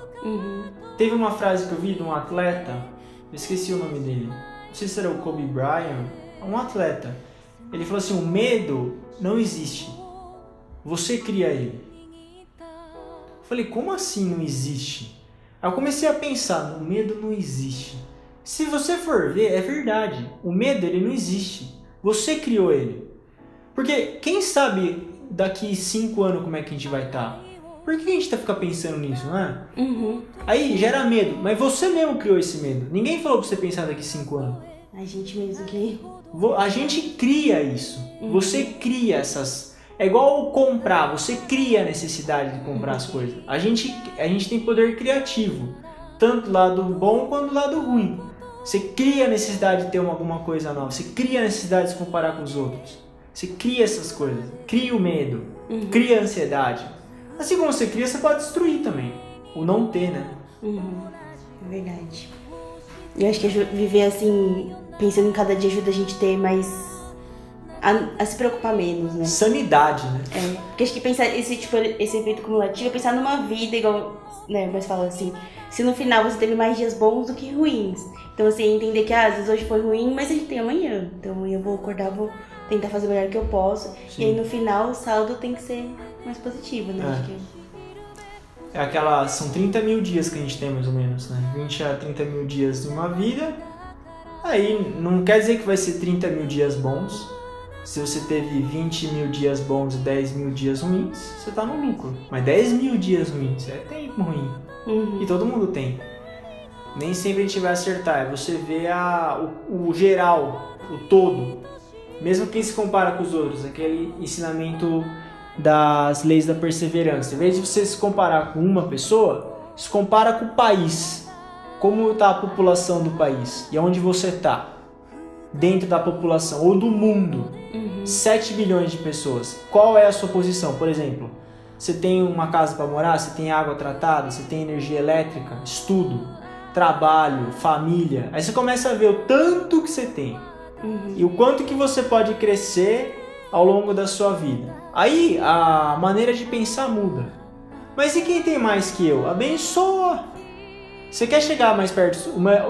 Teve uma frase que eu vi de um atleta, eu esqueci o nome dele, não sei se era o Kobe Bryant, um atleta. Ele falou assim, o medo não existe, você cria ele. Eu falei, como assim não existe? Aí eu comecei a pensar, o medo não existe. Se você for ver, é verdade, o medo ele não existe, você criou ele. Porque quem sabe daqui 5 anos como é que a gente vai estar? Por que a gente fica pensando nisso, não é? Aí gera medo, mas você mesmo criou esse medo. Ninguém falou pra você pensar daqui 5 anos. A gente mesmo que... A gente cria isso. Você cria essas... É igual comprar, você cria a necessidade de comprar as coisas. A gente tem poder criativo, tanto do lado bom quanto do lado ruim. Você cria a necessidade de ter alguma coisa nova, você cria a necessidade de se comparar com os outros. Você cria essas coisas, cria o medo, cria a ansiedade. Assim como você cria, você pode destruir também. O não ter, né? É verdade. Eu acho que viver assim, pensando em cada dia, ajuda a gente a ter mais... A se preocupar menos, né? Sanidade, né? Porque acho que pensar esse efeito cumulativo é pensar numa vida igual, né? Mas fala assim, se no final você teve mais dias bons do que ruins. Então assim, entender que às vezes hoje foi ruim, mas a gente tem amanhã. Então amanhã eu vou acordar, vou tentar fazer o melhor que eu posso. Sim. E aí no final o saldo tem que ser mais positivo, né? Acho que... São 30 mil dias que a gente tem mais ou menos, né? 20 a 30 mil dias de uma vida. Aí não quer dizer que vai ser 30 mil dias bons. Se você teve 20 mil dias bons e 10 mil dias ruins, você tá no lucro. Mas 10 mil dias ruins é tempo ruim. E todo mundo tem. Nem sempre a gente vai acertar. É você ver o geral, o todo. Mesmo quem se compara com os outros. Aquele ensinamento das leis da perseverança. Em vez de você se comparar com uma pessoa, se compara com o país. Como está a população do país e onde você está dentro da população ou do mundo. 7 bilhões de pessoas. Qual é a sua posição? Por exemplo, você tem uma casa para morar, você tem água tratada, você tem energia elétrica, estudo, trabalho, família. Aí você começa a ver o tanto que você tem e o quanto que você pode crescer ao longo da sua vida. Aí a maneira de pensar muda. Mas e quem tem mais que eu? Abençoa! Você quer chegar mais perto?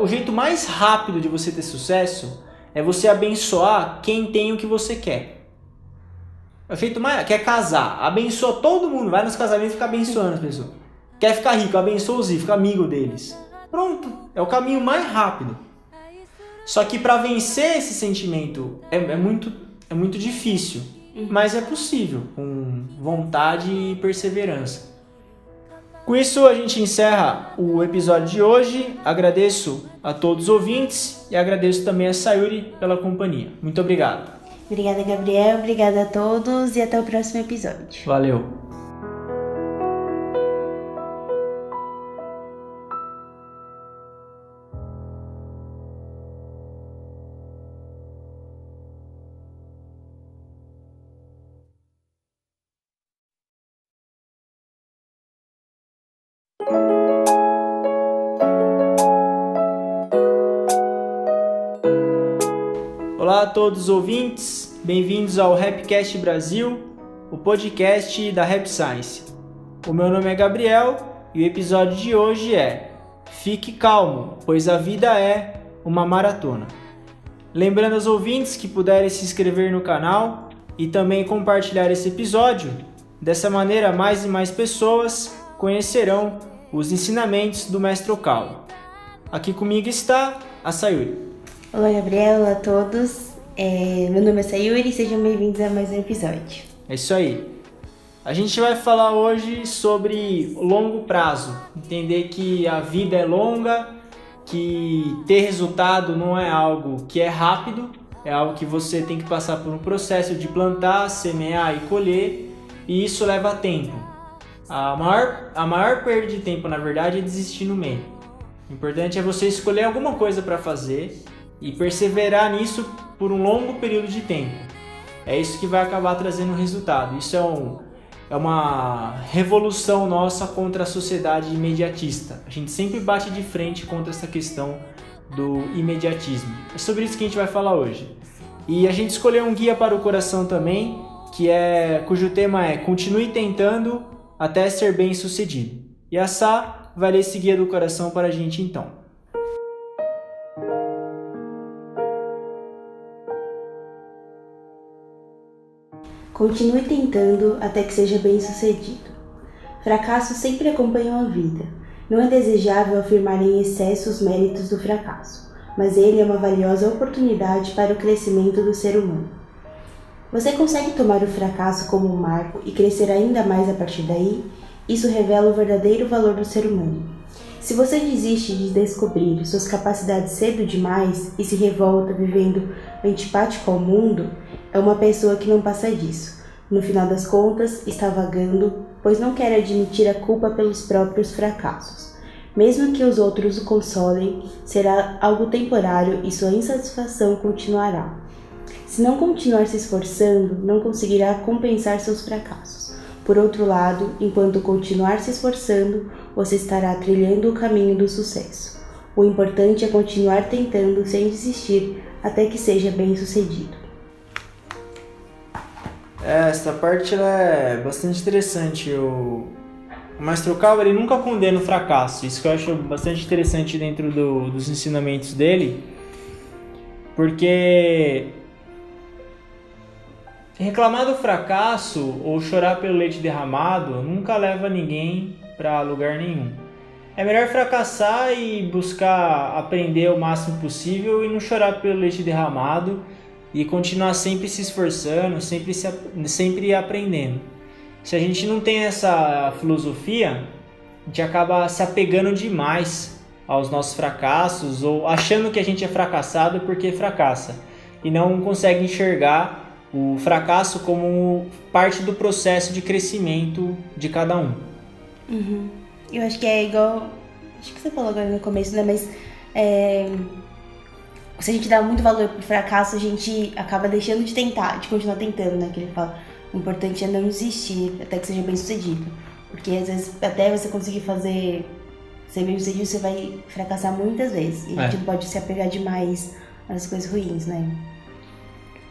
O jeito mais rápido de você ter sucesso é você abençoar quem tem o que você quer. O jeito mais... Quer casar? Abençoa todo mundo. Vai nos casamentos e fica abençoando as pessoas. Quer ficar rico? Abençoa os ricos. Fica amigo deles. Pronto. É o caminho mais rápido. Só que para vencer esse sentimento é muito difícil. Mas é possível. Com vontade e perseverança. Com isso, a gente encerra o episódio de hoje. Agradeço a todos os ouvintes e agradeço também a Sayuri pela companhia. Muito obrigado. Obrigada, Gabriel. Obrigada a todos e até o próximo episódio. Valeu. Olá a todos os ouvintes, bem-vindos ao Rapcast Brasil, o podcast da Rap Science. O meu nome é Gabriel e o episódio de hoje é Fique calmo, pois a vida é uma maratona. Lembrando aos ouvintes que puderem se inscrever no canal e também compartilhar esse episódio, dessa maneira mais e mais pessoas conhecerão os ensinamentos do Mestre Okawa. Aqui comigo está a Sayuri. Olá, Gabriel, olá a todos. Meu nome é Sayuri e sejam bem-vindos a mais um episódio. É isso aí. A gente vai falar hoje sobre longo prazo. Entender que a vida é longa, que ter resultado não é algo que é rápido, é algo que você tem que passar por um processo de plantar, semear e colher, e isso leva tempo. A maior perda de tempo, na verdade, é desistir no meio. O importante é você escolher alguma coisa para fazer e perseverar nisso por um longo período de tempo. É isso que vai acabar trazendo resultado. Isso é uma revolução nossa contra a sociedade imediatista. A gente sempre bate de frente contra essa questão do imediatismo. É sobre isso que a gente vai falar hoje. E a gente escolheu um guia para o coração também, cujo tema é Continue tentando até ser bem sucedido. E a Sá vai ler esse guia do coração para a gente então. Continue tentando até que seja bem sucedido. Fracassos sempre acompanham a vida. Não é desejável afirmar em excesso os méritos do fracasso, mas ele é uma valiosa oportunidade para o crescimento do ser humano. Você consegue tomar o fracasso como um marco e crescer ainda mais a partir daí? Isso revela o verdadeiro valor do ser humano. Se você desiste de descobrir suas capacidades cedo demais e se revolta vivendo antipático ao mundo, é uma pessoa que não passa disso. No final das contas, está vagando, pois não quer admitir a culpa pelos próprios fracassos. Mesmo que os outros o consolem, será algo temporário e sua insatisfação continuará. Se não continuar se esforçando, não conseguirá compensar seus fracassos. Por outro lado, enquanto continuar se esforçando, você estará trilhando o caminho do sucesso. O importante é continuar tentando sem desistir até que seja bem sucedido. Essa parte ela é bastante interessante. O Mestre Okawa, ele nunca condena o fracasso. Isso que eu acho bastante interessante dentro dos ensinamentos dele, porque reclamar do fracasso ou chorar pelo leite derramado nunca leva ninguém para lugar nenhum. É melhor fracassar e buscar aprender o máximo possível e não chorar pelo leite derramado e continuar sempre se esforçando, sempre aprendendo. Se a gente não tem essa filosofia, a gente acaba se apegando demais aos nossos fracassos ou achando que a gente é fracassado porque fracassa e não consegue enxergar o fracasso como parte do processo de crescimento de cada um. Uhum. Eu acho que é igual, acho que você falou agora no começo, né? Mas se a gente dá muito valor pro fracasso, a gente acaba deixando de tentar, de continuar tentando, né? Que ele fala, o importante é não desistir até que seja bem sucedido. Porque às vezes até você conseguir ser bem sucedido, você vai fracassar muitas vezes. E a gente não pode se apegar demais às coisas ruins, né?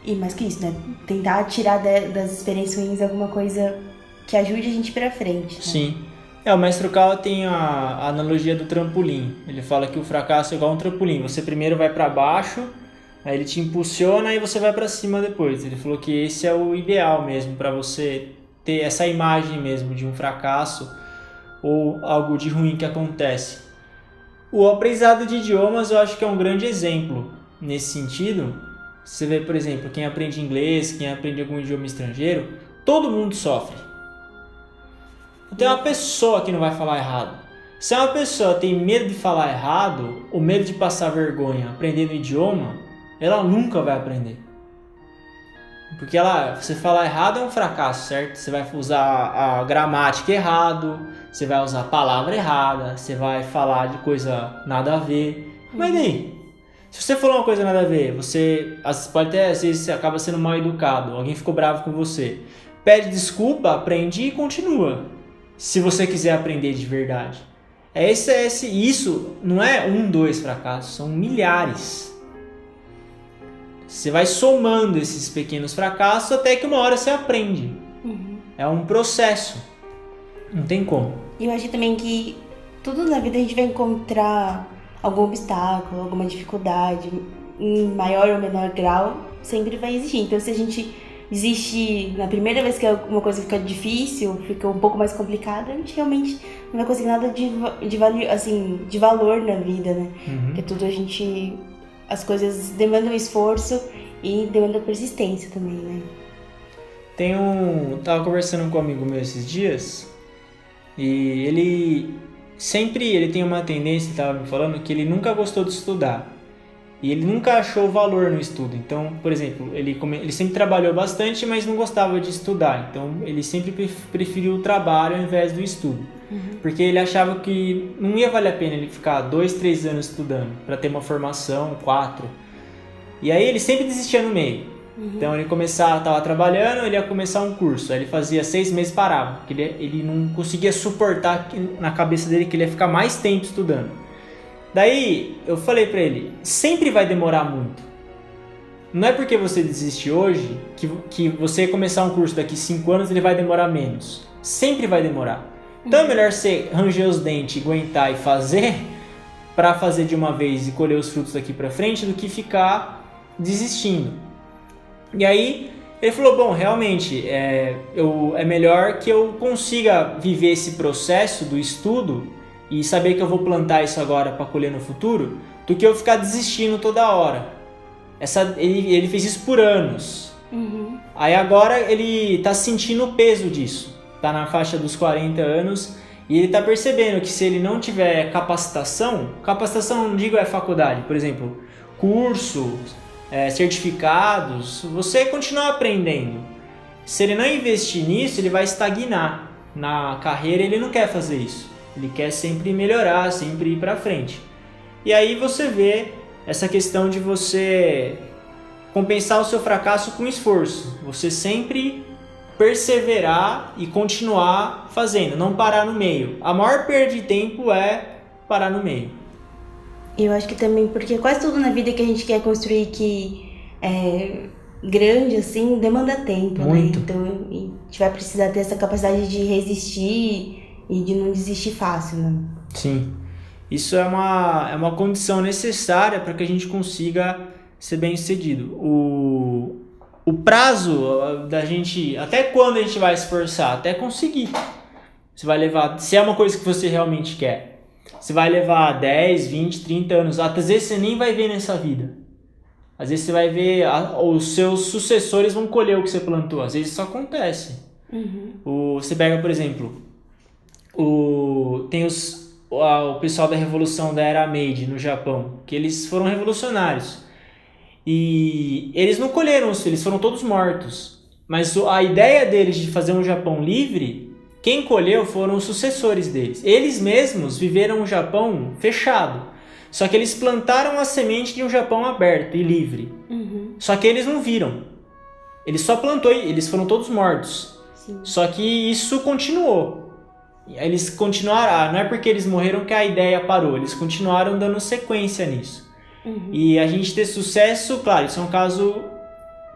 E mais que isso, né? Tentar tirar das experiências ruins alguma coisa que ajude a gente pra frente. Né? Sim. O Mestre Okawa tem a analogia do trampolim. Ele fala que o fracasso é igual um trampolim. Você primeiro vai para baixo, aí ele te impulsiona e você vai para cima depois. Ele falou que esse é o ideal mesmo para você ter essa imagem mesmo de um fracasso ou algo de ruim que acontece. O aprendizado de idiomas eu acho que é um grande exemplo nesse sentido. Você vê, por exemplo, quem aprende inglês, quem aprende algum idioma estrangeiro, todo mundo sofre. Não tem uma pessoa que não vai falar errado. Se uma pessoa tem medo de falar errado, ou medo de passar vergonha aprendendo o idioma, ela nunca vai aprender. Porque você falar errado é um fracasso, certo? Você vai usar a gramática errado, você vai usar a palavra errada, você vai falar de coisa nada a ver. Mas daí? Se você falou uma coisa nada a ver, você pode até, às vezes, você acaba sendo mal educado, alguém ficou bravo com você. Pede desculpa, aprende e continua. Se você quiser aprender de verdade. Isso não é 1, 2 fracassos, são milhares. Você vai somando esses pequenos fracassos até que uma hora você aprende. Uhum. É um processo. Não tem como. Eu acho também que tudo na vida a gente vai encontrar algum obstáculo, alguma dificuldade, em maior ou menor grau, sempre vai existir. Então, se a gente desistir na primeira vez que uma coisa fica difícil, fica um pouco mais complicada, a gente realmente não vai conseguir nada de valor na vida, né? Uhum. Porque as coisas demandam esforço e demandam persistência também, né? Tava conversando com um amigo meu esses dias e ele tem uma tendência, ele tava me falando, que ele nunca gostou de estudar. E ele nunca achou valor no estudo. Então, por exemplo, ele sempre trabalhou bastante, mas não gostava de estudar. Então, ele sempre preferiu o trabalho ao invés do estudo. Uhum. Porque ele achava que não ia valer a pena ele ficar 2, 3 anos estudando para ter uma formação, 4. E aí ele sempre desistia no meio. Então ele estava trabalhando, ele ia começar um curso. Aí ele fazia 6 meses e parava. Porque ele não conseguia suportar na cabeça dele que ele ia ficar mais tempo estudando. Daí eu falei pra ele, sempre vai demorar muito. Não é porque você desiste hoje que você começar um curso daqui 5 anos ele vai demorar menos. Sempre vai demorar. Então é melhor você ranger os dentes, aguentar e fazer para fazer de uma vez e colher os frutos daqui para frente do que ficar desistindo. E aí ele falou, bom, realmente é melhor que eu consiga viver esse processo do estudo e saber que eu vou plantar isso agora para colher no futuro, do que eu ficar desistindo toda hora. Ele fez isso por anos. Aí agora ele está sentindo o peso disso. Está na faixa dos 40 anos e ele está percebendo que se ele não tiver capacitação não digo faculdade, por exemplo, curso, certificados, você continua aprendendo. Se ele não investir nisso, ele vai estagnar na carreira. Ele não quer fazer isso. Ele quer sempre melhorar, sempre ir para frente. E aí você vê essa questão de você compensar o seu fracasso com esforço. Você sempre perseverar e continuar fazendo, não parar no meio. A maior perda de tempo é parar no meio. Eu acho que também, porque quase tudo na vida que a gente quer construir que é grande, assim, demanda tempo, muito, né? Então a gente vai precisar ter essa capacidade de resistir e de não desistir fácil, né? Sim. Isso é uma condição necessária para que a gente consiga ser bem sucedido. O prazo da gente, até quando a gente vai se esforçar? Até conseguir. Você vai levar, se é uma coisa que você realmente quer, você vai levar 10, 20, 30 anos. Às vezes você nem vai ver nessa vida. Às vezes você vai ver, os seus sucessores vão colher o que você plantou. Às vezes isso acontece. Você pega, por exemplo, tem o pessoal da Revolução da Era Meiji no Japão, que eles foram revolucionários. E eles não colheram os filhos, foram todos mortos. Mas a ideia deles de fazer um Japão livre, quem colheu foram os sucessores deles. Eles mesmos viveram um Japão fechado. Só que eles plantaram a semente de um Japão aberto e livre. Só que eles não viram. Eles só plantou e eles foram todos mortos. Sim. Só que isso continuou. Eles continuaram, não é porque eles morreram que a ideia parou. Eles continuaram dando sequência nisso. E a gente ter sucesso, claro, isso é um caso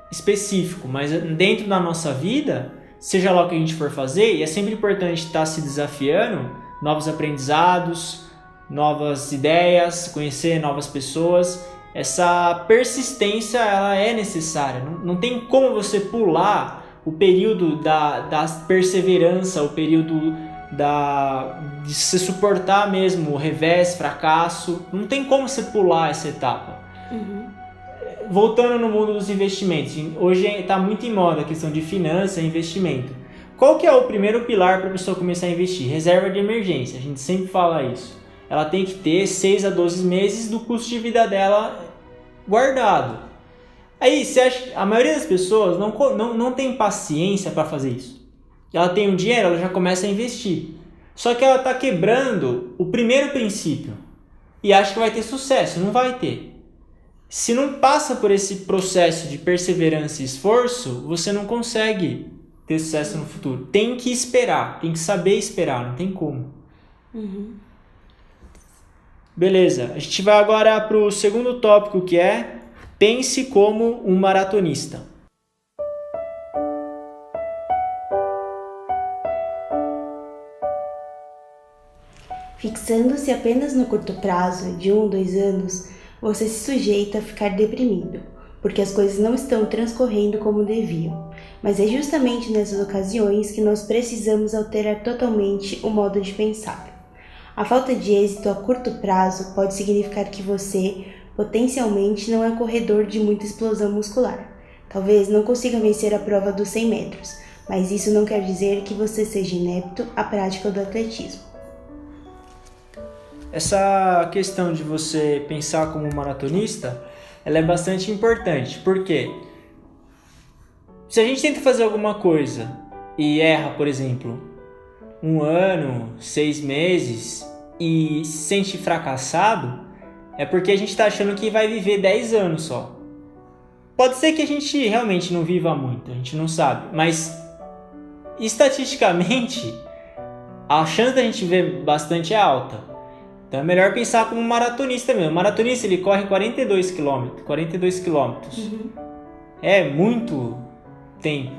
específico, mas dentro da nossa vida, seja lá o que a gente for fazer, e é sempre importante estar se desafiando, novos aprendizados, novas ideias, conhecer novas pessoas. Essa persistência, ela é necessária. Não tem como você pular o período da perseverança, o período de se suportar mesmo o revés, fracasso. Não tem como você pular essa etapa. Voltando no mundo dos investimentos, hoje está muito em moda a questão de finança e investimento. Qual que é o primeiro pilar para a pessoa começar a investir? Reserva de emergência, a gente sempre fala isso. Ela tem que ter 6 a 12 meses do custo de vida dela guardado. Aí, você acha, a maioria das pessoas não tem paciência para fazer isso. Ela tem um dinheiro, ela já começa a investir. Só que ela está quebrando o primeiro princípio e acha que vai ter sucesso. Não vai ter. Se não passa por esse processo de perseverança e esforço, você não consegue ter sucesso no futuro. Tem que esperar, tem que saber esperar, não tem como. Beleza, a gente vai agora para o segundo tópico, que é pense como um maratonista. Fixando-se apenas no curto prazo, de 1 ou 2 anos, você se sujeita a ficar deprimido, porque as coisas não estão transcorrendo como deviam. Mas é justamente nessas ocasiões que nós precisamos alterar totalmente o modo de pensar. A falta de êxito a curto prazo pode significar que você, potencialmente, não é corredor de muita explosão muscular. Talvez não consiga vencer a prova dos 100 metros, mas isso não quer dizer que você seja inepto à prática do atletismo. Essa questão de você pensar como um maratonista, ela é bastante importante. Por quê? Se a gente tenta fazer alguma coisa e erra, por exemplo, 1 ano, 6 meses e se sente fracassado, é porque a gente está achando que vai viver 10 anos só. Pode ser que a gente realmente não viva muito, a gente não sabe, mas estatisticamente a chance da gente ver bastante é alta. Então é melhor pensar como um maratonista mesmo. O maratonista ele corre 42 quilômetros. É muito tempo,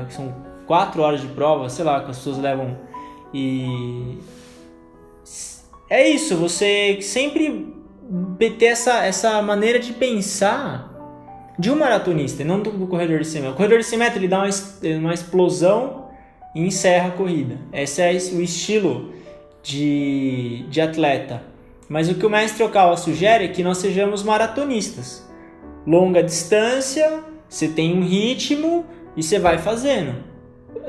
são 4 horas de prova, sei lá, que as pessoas levam. E é isso, você sempre ter essa maneira de pensar de um maratonista, e não do corredor de 100 metros. O corredor de 100 metros ele dá uma explosão e encerra a corrida. Esse é o estilo de atleta. Mas o que o mestre Okawa sugere é que nós sejamos maratonistas. Longa distância, você tem um ritmo e você vai fazendo.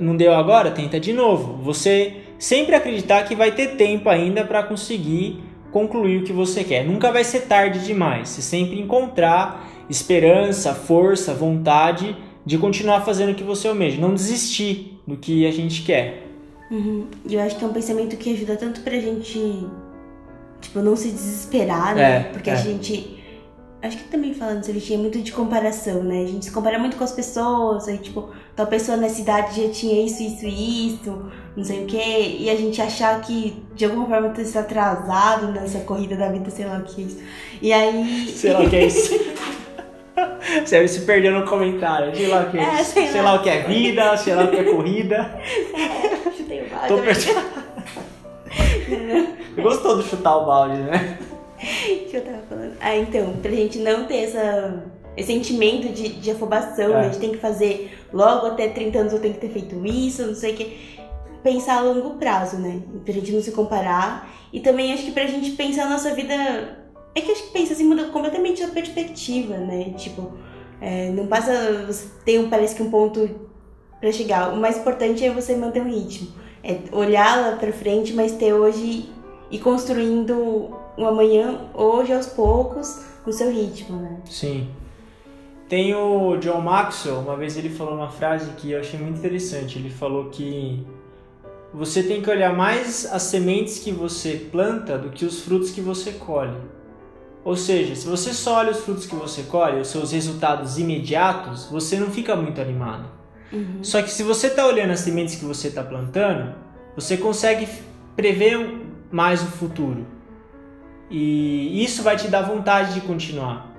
Não deu agora? Tenta de novo. Você sempre acreditar que vai ter tempo ainda para conseguir concluir o que você quer. Nunca vai ser tarde demais. Você sempre encontrar esperança, força, vontade de continuar fazendo o que você almeja. Não desistir do que a gente quer. Eu acho que é um pensamento que ajuda tanto pra gente, tipo, não se desesperar, né? Porque a gente... Acho que também falando sobre isso, é muito de comparação, né? A gente se compara muito com as pessoas, aí tipo, tal pessoa nessa idade já tinha isso, não sei o quê, e a gente achar que de alguma forma tá se atrasado nessa corrida da vida, sei lá o que é isso. E aí... Sei lá o que é isso. Você se perdeu no comentário, sei lá o que é isso. Sei lá o que é vida, sei lá o que é corrida. Chutei o balde. Tô percebendo. Gostou do chutar o balde, né? Que eu tava falando. Então, pra gente não ter esse sentimento de afobação, né? A gente tem que fazer logo até 30 anos eu tenho que ter feito isso, não sei o que. Pensar a longo prazo, né? Pra gente não se comparar. E também acho que pra gente pensar a nossa vida. É que acho que pensa assim, muda completamente a perspectiva, né? Tipo, não passa. Você tem parece que um ponto pra chegar. O mais importante é você manter um ritmo. É olhar lá pra frente, mas ter hoje e construindo um amanhã, hoje aos poucos, no seu ritmo, né? Sim. Tem o John Maxwell, uma vez ele falou uma frase que eu achei muito interessante. Ele falou que você tem que olhar mais as sementes que você planta do que os frutos que você colhe. Ou seja, se você só olha os frutos que você colhe, os seus resultados imediatos, você não fica muito animado. Só que se você está olhando as sementes que você está plantando, você consegue prever mais o futuro. E isso vai te dar vontade de continuar.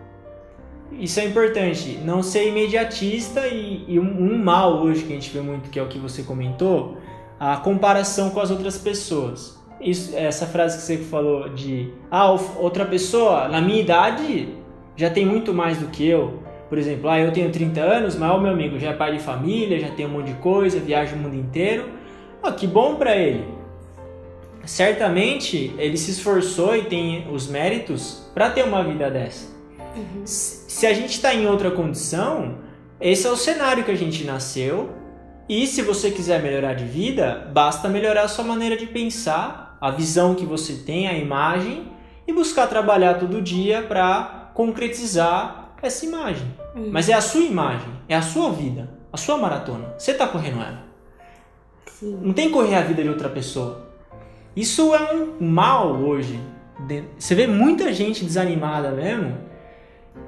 Isso é importante, não ser imediatista e um mal hoje que a gente vê muito, que é o que você comentou, a comparação com as outras pessoas. Essa frase que você falou de outra pessoa na minha idade já tem muito mais do que eu. Por exemplo, eu tenho 30 anos, mas o meu amigo já é pai de família, já tem um monte de coisa, viaja o mundo inteiro. Que bom pra ele. Certamente ele se esforçou e tem os méritos para ter uma vida dessa. Se a gente está em outra condição, esse é o cenário que a gente nasceu. E se você quiser melhorar de vida, basta melhorar a sua maneira de pensar, a visão que você tem, a imagem, e buscar trabalhar todo dia para concretizar essa imagem. Mas é a sua imagem, é a sua vida, a sua maratona. Você está correndo ela. Sim. Não tem que correr a vida de outra pessoa. Isso é um mal hoje. Você vê muita gente desanimada mesmo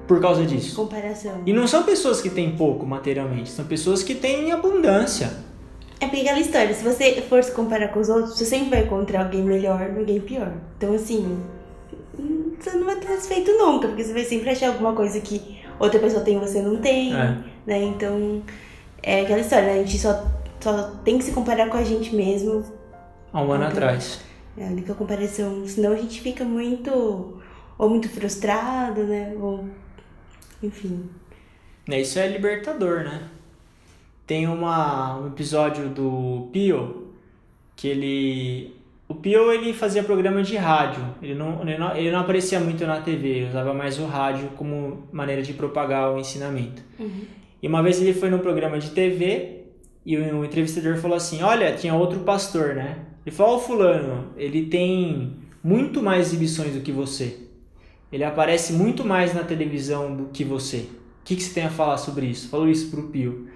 por causa disso. Comparação. E não são pessoas que têm pouco materialmente, são pessoas que têm abundância. É porque aquela história, se você for se comparar com os outros, você sempre vai encontrar alguém melhor e alguém pior. Então assim, você não vai ter satisfeito nunca, porque você vai sempre achar alguma coisa que outra pessoa tem e você não tem, né? Então, é aquela história, né? A gente só tem que se comparar com a gente mesmo. Há um ano atrás. É a única comparação, senão a gente fica muito frustrado, né? Ou, enfim. Isso é libertador, né? Tem um episódio do Pio que o Pio ele fazia programa de rádio. Ele não aparecia muito na TV, usava mais o rádio como maneira de propagar o ensinamento. E uma vez ele foi num programa de TV e o entrevistador falou assim: olha, tinha outro pastor, né? Ele falou: fulano, ele tem muito mais exibições do que você. Ele aparece muito mais na televisão do que você. O que você tem a falar sobre isso? Falou isso pro Pio.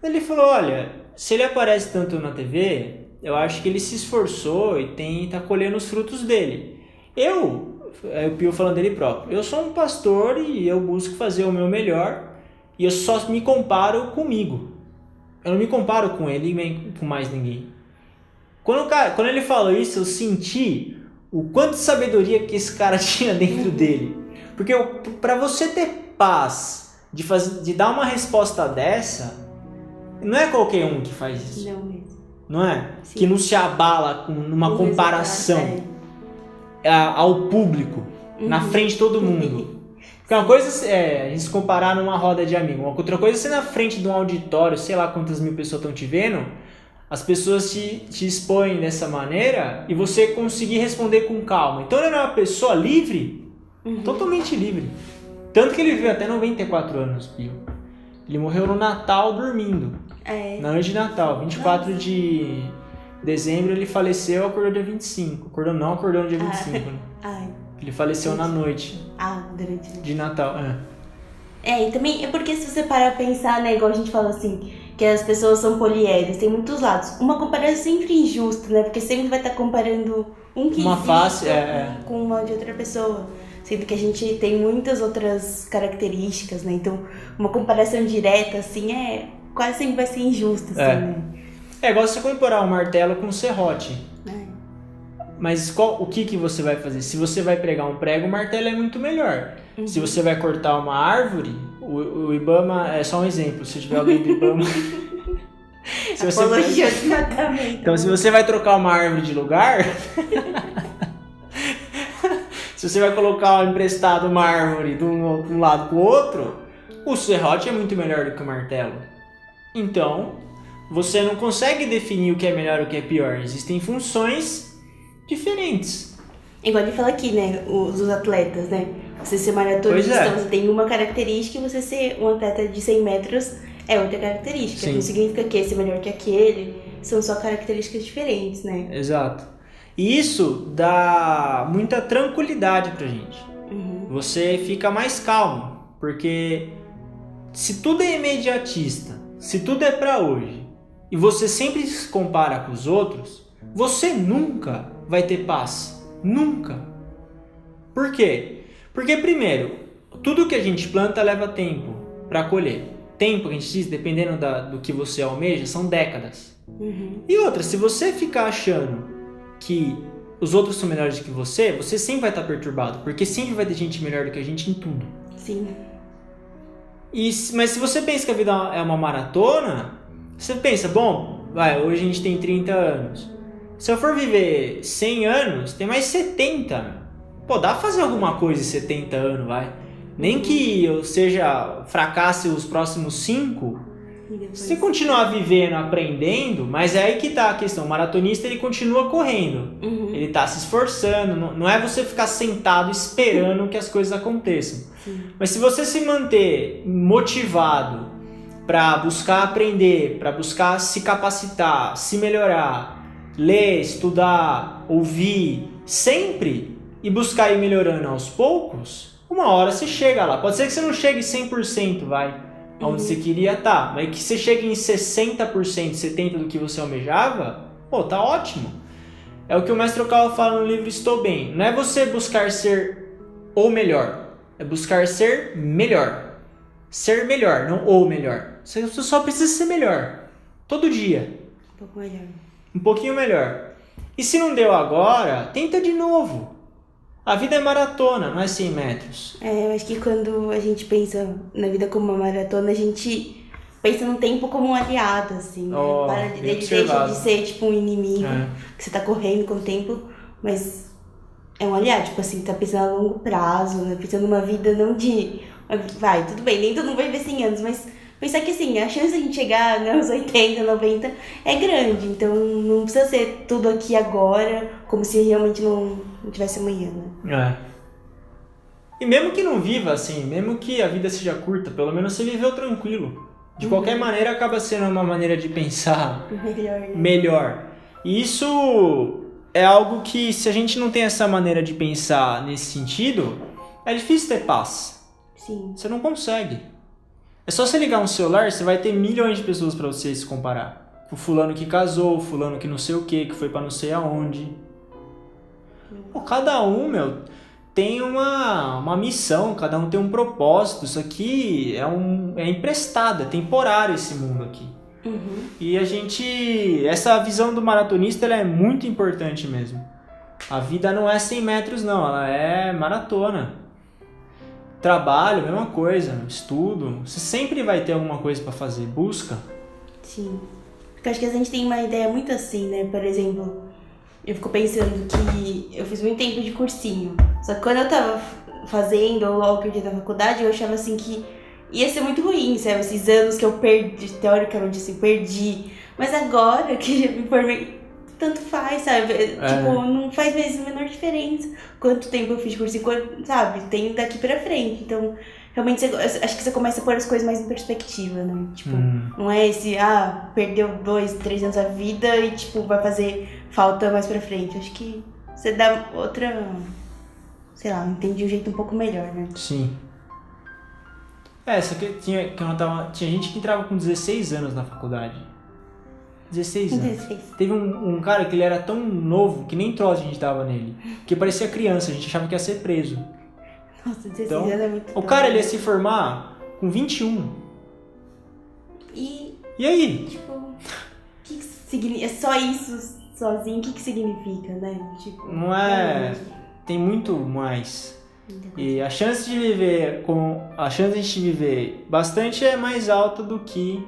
Ele falou: olha, se ele aparece tanto na TV, eu acho que ele se esforçou e tá colhendo os frutos dele. O Pio falando dele próprio, eu sou um pastor e eu busco fazer o meu melhor e eu só me comparo comigo. Eu não me comparo com ele nem com mais ninguém. Quando ele falou isso, eu senti o quanto de sabedoria que esse cara tinha dentro dele. Porque para você ter paz de dar uma resposta dessa, não é qualquer um que faz isso. Não mesmo. Não é? Sim. Que não se abala numa comparação ao público, na frente de todo mundo. Porque uma coisa é a gente se comparar numa roda de amigos, outra coisa é você na frente de um auditório, sei lá quantas mil pessoas estão te vendo, as pessoas te expõem dessa maneira e você conseguir responder com calma. Então ele era uma pessoa livre, totalmente livre. Tanto que ele viveu até 94 anos, Pio. Ele morreu no Natal dormindo. Na noite de Natal, 24 de dezembro ele faleceu, acordou dia 25. Acordou no dia 25, né? Ele faleceu na noite. Durante de Natal, e também é porque se você parar a pensar, né, igual a gente fala assim, que as pessoas são poliédricas, tem muitos lados. Uma comparação sempre injusta, né? Porque sempre vai estar comparando um que uma face com uma de outra pessoa. Sendo que a gente tem muitas outras características, né? Então, uma comparação direta, assim, quase sempre vai ser injusta, assim, né? É igual você comparar um martelo com um serrote. Mas o que você vai fazer? Se você vai pregar um prego, o martelo é muito melhor. Se você vai cortar uma árvore, o Ibama é só um exemplo. Se tiver alguém do Ibama... Então, se você vai trocar uma árvore de lugar... se você vai colocar emprestado uma árvore de um lado para o outro, o serrote é muito melhor do que o martelo. Então, você não consegue definir o que é melhor e o que é pior. Existem funções diferentes. Igual ele fala aqui, né? Os atletas, né? Você ser maratonista, você tem uma característica, e você ser um atleta de 100 metros é outra característica. Sim. Não significa que esse é melhor que aquele. São só características diferentes, né? Exato. E isso dá muita tranquilidade pra gente. Você fica mais calmo. Porque se tudo é imediatista, se tudo é pra hoje, e você sempre se compara com os outros, você nunca vai ter paz. Nunca. Por quê? Porque, primeiro, tudo que a gente planta leva tempo para colher. Tempo, que a gente diz, dependendo do que você almeja, são décadas. E outra, se você ficar achando que os outros são melhores do que você sempre vai estar perturbado. Porque sempre vai ter gente melhor do que a gente em tudo. Sim. Mas se você pensa que a vida é uma maratona, você pensa, bom, hoje a gente tem 30 anos. Se eu for viver 100 anos, tem mais 70. Pô, dá pra fazer alguma coisa em 70 anos, vai. Nem que eu fracasse os próximos 5. Se continuar vivendo, aprendendo, mas é aí que tá a questão. O maratonista, ele continua correndo. Ele tá se esforçando. Não é você ficar sentado esperando que as coisas aconteçam. Mas se você se manter motivado para buscar aprender, para buscar se capacitar, se melhorar, ler, estudar, ouvir, sempre, e buscar ir melhorando aos poucos, uma hora você chega lá. Pode ser que você não chegue 100%, onde você queria estar, mas que você chegue em 60%, 70% do que você almejava, pô, tá ótimo. É o que o Mestre Okawa fala no livro Estou Bem. Não é você buscar ser o melhor, é buscar ser melhor. Ser melhor, não o melhor. Você só precisa ser melhor, todo dia. Um pouco melhor. Um pouquinho melhor. E se não deu agora, tenta de novo. A vida é maratona, não é 100 metros. Eu acho que quando a gente pensa na vida como uma maratona, a gente pensa no tempo como um aliado, assim. Né? Ele deixa de ser tipo um inimigo, que você tá correndo com o tempo, mas é um aliado, tipo assim, tá pensando a longo prazo, né? Pensando numa vida não de... tudo bem, nem todo mundo vai viver 100 anos, mas pensar que assim, a chance de a gente chegar nos 80, 90 é grande, então não precisa ser tudo aqui agora, como se realmente não tivesse amanhã, né? E mesmo que não viva assim, mesmo que a vida seja curta, pelo menos você viveu tranquilo. De qualquer maneira, acaba sendo uma maneira de pensar melhor. E isso é algo que, se a gente não tem essa maneira de pensar nesse sentido, é difícil ter paz. Sim. Você não consegue. É só você ligar um celular, você vai ter milhões de pessoas pra você se comparar. O fulano que casou, o fulano que não sei o que foi pra não sei aonde. Pô, cada um, tem uma missão, cada um tem um propósito. Isso aqui é emprestado, é temporário esse mundo aqui. E essa visão do maratonista ela é muito importante mesmo. A vida não é 100 metros não, ela é maratona. Trabalho, mesma coisa, estudo, você sempre vai ter alguma coisa pra fazer, busca. Sim, porque acho que a gente tem uma ideia muito assim, né? Por exemplo, eu fico pensando que eu fiz muito tempo de cursinho, só que quando eu tava fazendo, ou logo que eu tinha da faculdade, eu achava assim que ia ser muito ruim, sabe? Esses anos que eu perdi, teoricamente assim, perdi. Mas agora que eu me formei, tanto faz, sabe? Tipo, não faz mesmo a menor diferença quanto tempo eu fiz cursinho, sabe? Tem daqui pra frente. Então, realmente, acho que você começa a pôr as coisas mais em perspectiva, né? Tipo, não é esse, perdeu 2, 3 anos da vida e, tipo, vai fazer falta mais pra frente. Acho que você dá outra, sei lá, entende de um jeito um pouco melhor, né? Sim. Só que tinha gente que entrava com 16 anos na faculdade. 16 anos. 16. Teve um cara que ele era tão novo que nem troço a gente dava nele. Que parecia criança, a gente achava que ia ser preso. Nossa, 16 anos é muito O cara ele ia se formar com 21. E aí? Tipo, que significa? É só isso sozinho? O que significa, né? Tipo, não é. Tem muito mais. E a chance de gente viver bastante é mais alta do que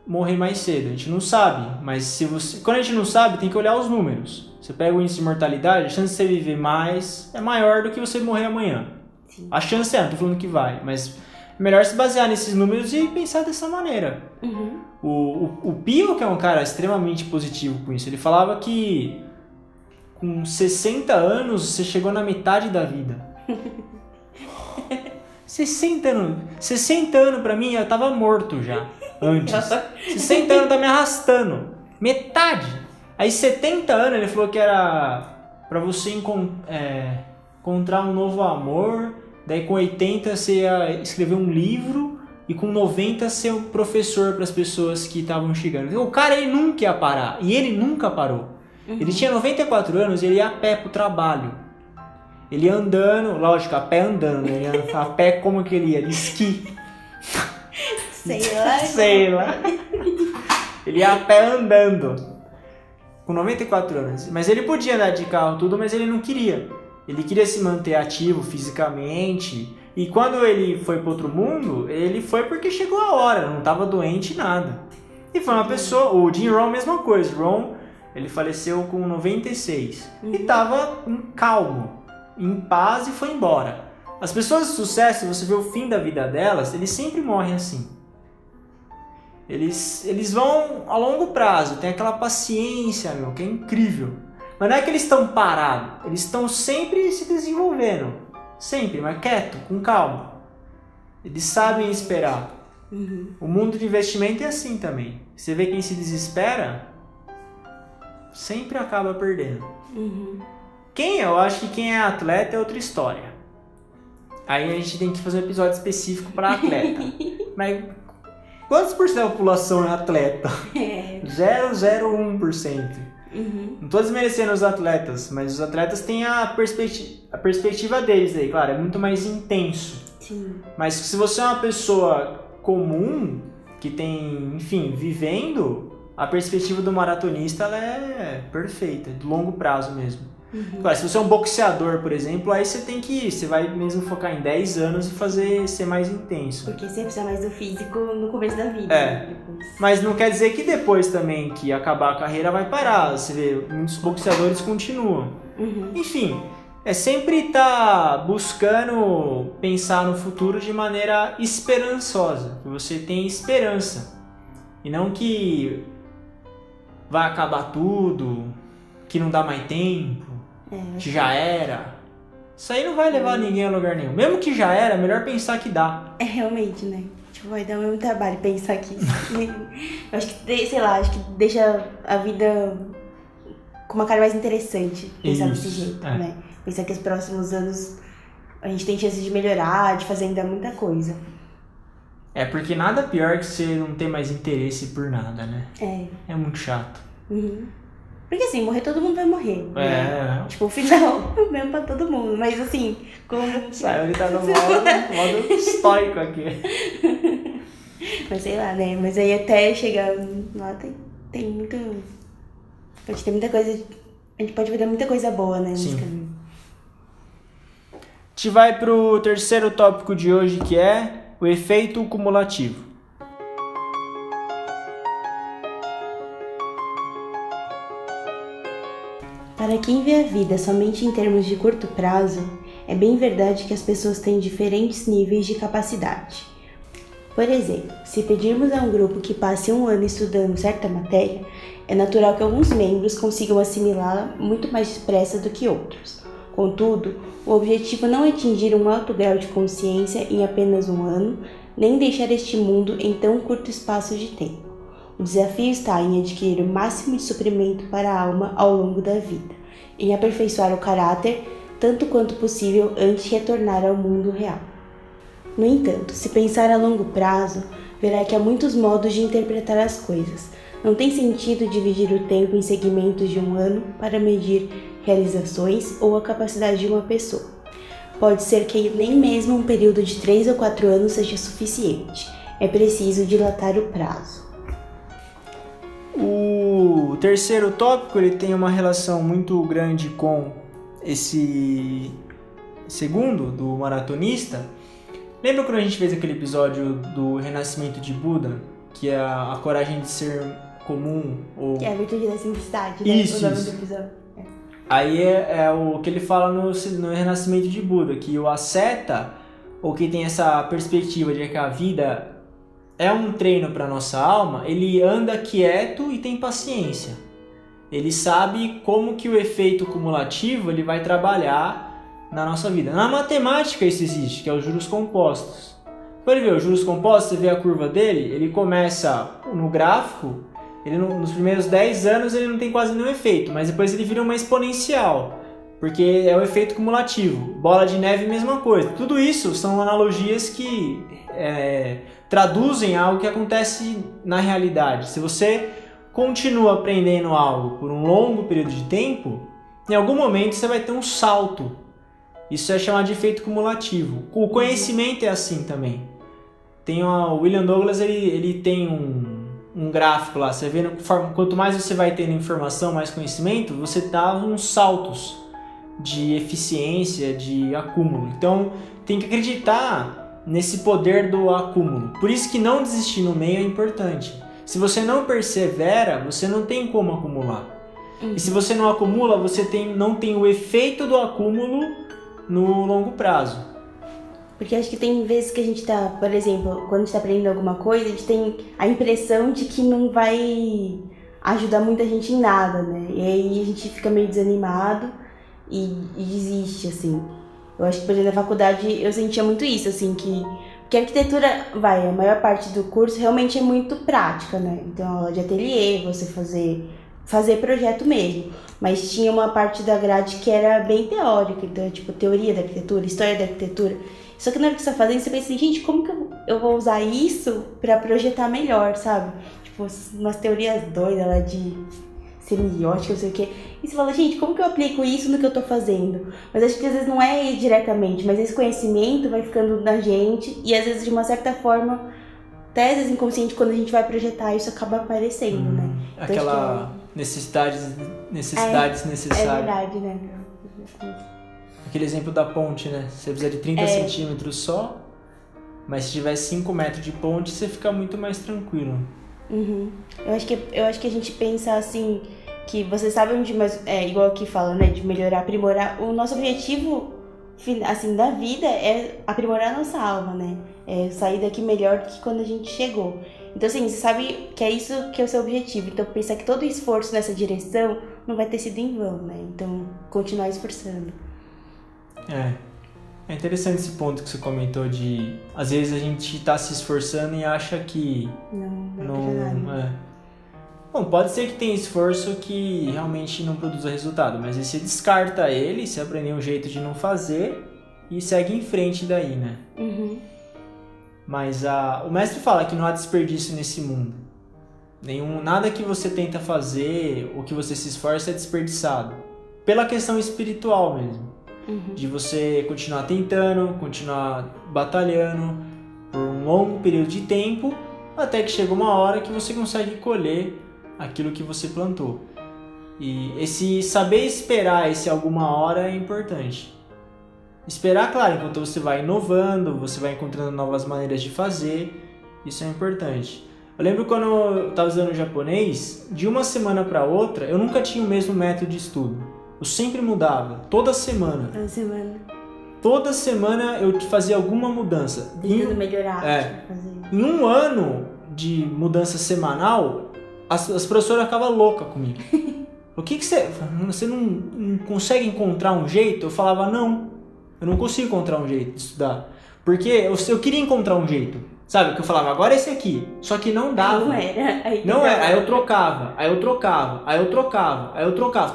morrer mais cedo. A gente não sabe, mas quando a gente não sabe, tem que olhar os números. Você pega o índice de mortalidade, a chance de você viver mais é maior do que você morrer amanhã. Sim. A chance não tô falando que vai, mas é melhor se basear nesses números e pensar dessa maneira. O Pio, que é um cara extremamente positivo com isso, ele falava que com 60 anos você chegou na metade da vida. 60 anos pra mim, eu tava morto já antes. 60 anos tá me arrastando. Metade. Aí 70 anos ele falou que era pra você encontrar um novo amor. Daí com 80 você ia escrever um livro. E com 90 ser um professor pras pessoas que estavam chegando. O cara ele nunca ia parar. E ele nunca parou. Ele tinha 94 anos e ele ia a pé pro trabalho. Ele ia andando, lógico, a pé andando, né? Ele ia a pé como que ele ia? De esqui. Sei lá. Ele ia a pé andando. Com 94 anos. Mas ele podia andar de carro tudo, mas ele não queria. Ele queria se manter ativo fisicamente. E quando ele foi para outro mundo, ele foi porque chegou a hora, não estava doente nada. E foi uma pessoa, o Jim Rohn, mesma coisa. Rohn, ele faleceu com 96 e estava calmo, em paz e foi embora. As pessoas de sucesso, você vê o fim da vida delas, eles sempre morrem assim. Eles vão a longo prazo, tem aquela paciência, que é incrível. Mas não é que eles estão parados, eles estão sempre se desenvolvendo. Sempre, mas quieto, com calma. Eles sabem esperar. O mundo de investimento é assim também. Você vê quem se desespera, sempre acaba perdendo. Eu acho que quem é atleta é outra história. Aí a gente tem que fazer um episódio específico para atleta. Mas quantos por cento da população é atleta? 0,01%. Não estou desmerecendo os atletas, mas os atletas têm a perspectiva deles aí, claro, é muito mais intenso. Sim. Mas se você é uma pessoa comum, que tem, enfim, vivendo, a perspectiva do maratonista ela é perfeita, de longo prazo mesmo. Claro, se você é um boxeador, por exemplo, aí você vai mesmo focar em 10 anos e ser mais intenso. Porque você precisa mais do físico no começo da vida. Mas não quer dizer que depois também que acabar a carreira vai parar. Você vê, muitos boxeadores continuam. Enfim, é sempre estar buscando pensar no futuro de maneira esperançosa, que você tenha esperança. E não que vai acabar tudo, que não dá mais tempo, que já era. Isso aí não vai levar ninguém a lugar nenhum. Mesmo que já era, é melhor pensar que dá. É realmente, né? Tipo, vai dar o mesmo trabalho pensar que... Eu acho que, sei lá, acho que deixa a vida com uma cara mais interessante pensar desse jeito, né? Pensar que os próximos anos a gente tem chance de melhorar, de fazer ainda muita coisa. Porque nada pior que você não ter mais interesse por nada, né? É muito chato. Porque assim, morrer todo mundo vai morrer. Né? É. Tipo, o final é o mesmo pra todo mundo. Mas assim, como. Ele tá no modo estoico aqui. Mas sei lá, né? Mas aí até chegar lá tem muito. Pode ter muita coisa. A gente pode ver muita coisa boa, né? Nesse caminho. A gente vai pro terceiro tópico de hoje, que é o efeito cumulativo. Para quem vê a vida somente em termos de curto prazo, é bem verdade que as pessoas têm diferentes níveis de capacidade. Por exemplo, se pedirmos a um grupo que passe 1 ano estudando certa matéria, é natural que alguns membros consigam assimilá-la muito mais depressa do que outros. Contudo, o objetivo não é atingir um alto grau de consciência em apenas 1 ano, nem deixar este mundo em tão curto espaço de tempo. O desafio está em adquirir o máximo de suprimento para a alma ao longo da vida, em aperfeiçoar o caráter tanto quanto possível antes de retornar ao mundo real. No entanto, se pensar a longo prazo, verá que há muitos modos de interpretar as coisas. Não tem sentido dividir o tempo em segmentos de 1 ano para medir realizações ou a capacidade de uma pessoa. Pode ser que nem mesmo um período de 3 ou 4 anos seja suficiente. É preciso dilatar o prazo. O terceiro tópico ele tem uma relação muito grande com esse segundo, do maratonista. Lembra quando a gente fez aquele episódio do renascimento de Buda, que é a coragem de ser comum? Ou... Que é a virtude da simplicidade, né? Isso, o nome do episódio. Aí é o que ele fala no renascimento de Buda, que o asceta, ou que tem essa perspectiva de que a vida é um treino para nossa alma, ele anda quieto e tem paciência. Ele sabe como que o efeito cumulativo ele vai trabalhar na nossa vida. Na matemática isso existe, que é os juros compostos. Pode ver, os juros compostos, você vê a curva dele, ele começa no gráfico, ele nos primeiros 10 anos ele não tem quase nenhum efeito, mas depois ele vira uma exponencial, porque é o efeito cumulativo. Bola de neve, mesma coisa. Tudo isso são analogias que traduzem algo que acontece na realidade. Se você continua aprendendo algo por um longo período de tempo, em algum momento você vai ter um salto. Isso é chamado de efeito cumulativo. O conhecimento é assim também. Tem o William Douglas, ele tem um gráfico lá. Você vê, quanto mais você vai tendo informação, mais conhecimento, você dá uns saltos de eficiência, de acúmulo. Então, tem que acreditar nesse poder do acúmulo. Por isso que não desistir no meio é importante. Se você não persevera, você não tem como acumular. E se você não acumula, você não tem o efeito do acúmulo no longo prazo. Porque acho que tem vezes que a gente tá, por exemplo, quando a gente tá aprendendo alguma coisa, a gente tem a impressão de que não vai ajudar muita gente em nada, né? E aí a gente fica meio desanimado e desiste, assim. Eu acho que, por exemplo, na faculdade eu sentia muito isso, assim, que a arquitetura, a maior parte do curso realmente é muito prática, né? Então, aula de ateliê, você fazer projeto mesmo. Mas tinha uma parte da grade que era bem teórica, então, tipo, teoria da arquitetura, história da arquitetura. Só que na hora que você tá fazendo, você pensa assim, gente, como que eu vou usar isso pra projetar melhor, sabe? Tipo, umas teorias doidas lá de semiótica, não sei o quê. E você fala, gente, como que eu aplico isso no que eu tô fazendo? Mas acho que às vezes não é diretamente, mas esse conhecimento vai ficando na gente e às vezes de uma certa forma, até às vezes inconsciente, quando a gente vai projetar, isso acaba aparecendo, né? Então, aquela necessidades necessárias. É verdade, né? Aquele exemplo da ponte, né? Você precisa de 30 centímetros só, mas se tiver 5 metros de ponte, você fica muito mais tranquilo. Uhum. Eu acho que a gente pensa assim, que você sabe onde, mas igual aqui fala, né, de melhorar, aprimorar. O nosso objetivo, assim, da vida é aprimorar a nossa alma, né? É sair daqui melhor do que quando a gente chegou. Então, assim, você sabe que é isso que é o seu objetivo. Então, pensar que todo esforço nessa direção não vai ter sido em vão, né? Então, continuar esforçando. É interessante esse ponto que você comentou de... Às vezes a gente tá se esforçando e acha que... Não. Bom, pode ser que tenha esforço que realmente não produza resultado, mas aí você descarta ele, você aprende um jeito de não fazer e segue em frente daí, né? Uhum. Mas o mestre fala que não há desperdício nesse mundo. Nada que você tenta fazer ou que você se esforça é desperdiçado. Pela questão espiritual mesmo. De você continuar tentando, continuar batalhando por um longo período de tempo, até que chega uma hora que você consegue colher aquilo que você plantou. E esse saber esperar esse alguma hora é importante. Esperar, claro, enquanto você vai inovando, você vai encontrando novas maneiras de fazer, isso é importante. Eu lembro quando eu estava estudando japonês, de uma semana para outra, eu nunca tinha o mesmo método de estudo. Eu sempre mudava, toda semana. Toda semana eu fazia alguma mudança. Tentando melhorar. Em um ano de mudança semanal, as professoras ficavam loucas comigo. O que você não consegue encontrar um jeito? Eu falava, não, eu não consigo encontrar um jeito de estudar. Porque eu queria encontrar um jeito. Sabe, que eu falava, agora é esse aqui. Só que não dava. Não era. Não era. Aí eu trocava.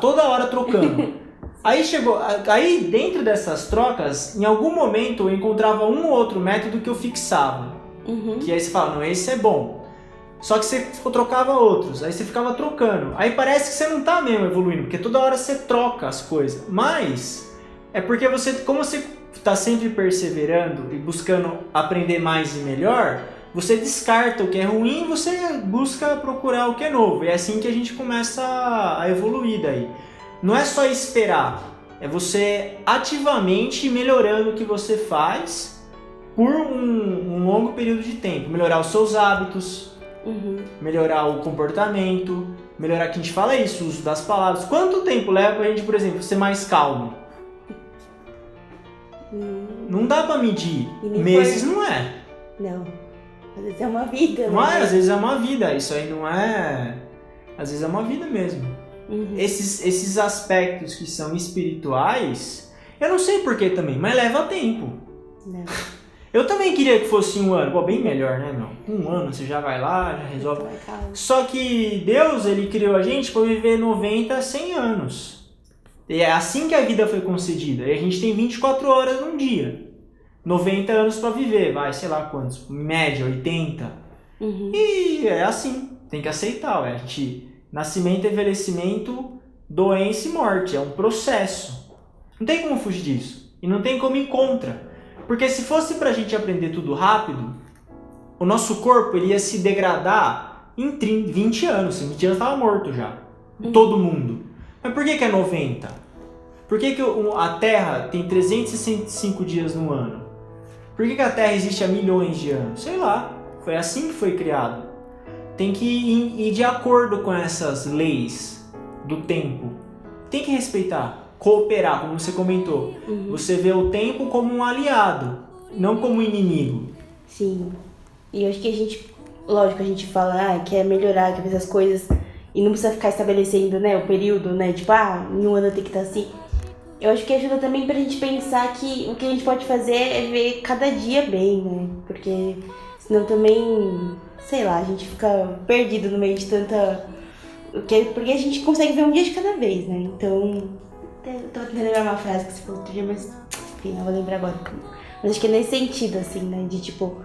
Toda hora trocando. Aí dentro dessas trocas, em algum momento eu encontrava um ou outro método que eu fixava. Que aí você fala, não, esse é bom. Só que você trocava outros, aí você ficava trocando. Aí parece que você não tá mesmo evoluindo, porque toda hora você troca as coisas. Mas é porque como você tá sempre perseverando e buscando aprender mais e melhor, você descarta o que é ruim e você busca procurar o que é novo. E é assim que a gente começa a evoluir daí. Não é só esperar, é você ativamente melhorando o que você faz por um longo período de tempo. Melhorar os seus hábitos, melhorar o comportamento, melhorar, que a gente fala isso, o uso das palavras. Quanto tempo leva a gente, por exemplo, ser mais calmo? Não dá pra medir. Meses não é. Não. Às vezes é uma vida. Mas às vezes é uma vida. Isso aí não é... Às vezes é uma vida mesmo. Esses aspectos que são espirituais, eu não sei porquê também, mas leva tempo. Não. Eu também queria que fosse um ano. Bom, bem melhor, né, meu? Um ano você já vai lá, já resolve. Só que Deus, ele criou a gente para viver 90, 100 anos. E é assim que a vida foi concedida. E a gente tem 24 horas num dia. 90 anos para viver, vai, sei lá quantos. Em média, 80. E é assim, tem que aceitar, ué. A gente... Nascimento, envelhecimento, doença e morte. É um processo. Não tem como fugir disso. E não tem como ir contra. Porque se fosse pra gente aprender tudo rápido, o nosso corpo ele ia se degradar em 20 anos. Em 20 anos estava morto já. Todo mundo. Mas por que é 90? Por que a Terra tem 365 dias no ano? Por que a Terra existe há milhões de anos? Sei lá. Foi assim que foi criado. Tem que ir de acordo com essas leis do tempo. Tem que respeitar, cooperar, como você comentou. Você vê o tempo como um aliado, não como um inimigo. Sim. E eu acho que a gente, lógico, a gente fala que quer melhorar, quer fazer as coisas e não precisa ficar estabelecendo, né, o período, né, tipo, em um ano tem que estar assim. Eu acho que ajuda também pra gente pensar que o que a gente pode fazer é ver cada dia bem, né, porque senão também... Sei lá, a gente fica perdido no meio de tanta... Porque a gente consegue ver um dia de cada vez, né? Então... Eu tô tentando lembrar uma frase que você falou outro dia, mas... Enfim, não vou lembrar agora. Mas acho que é nesse sentido, assim, né? De tipo...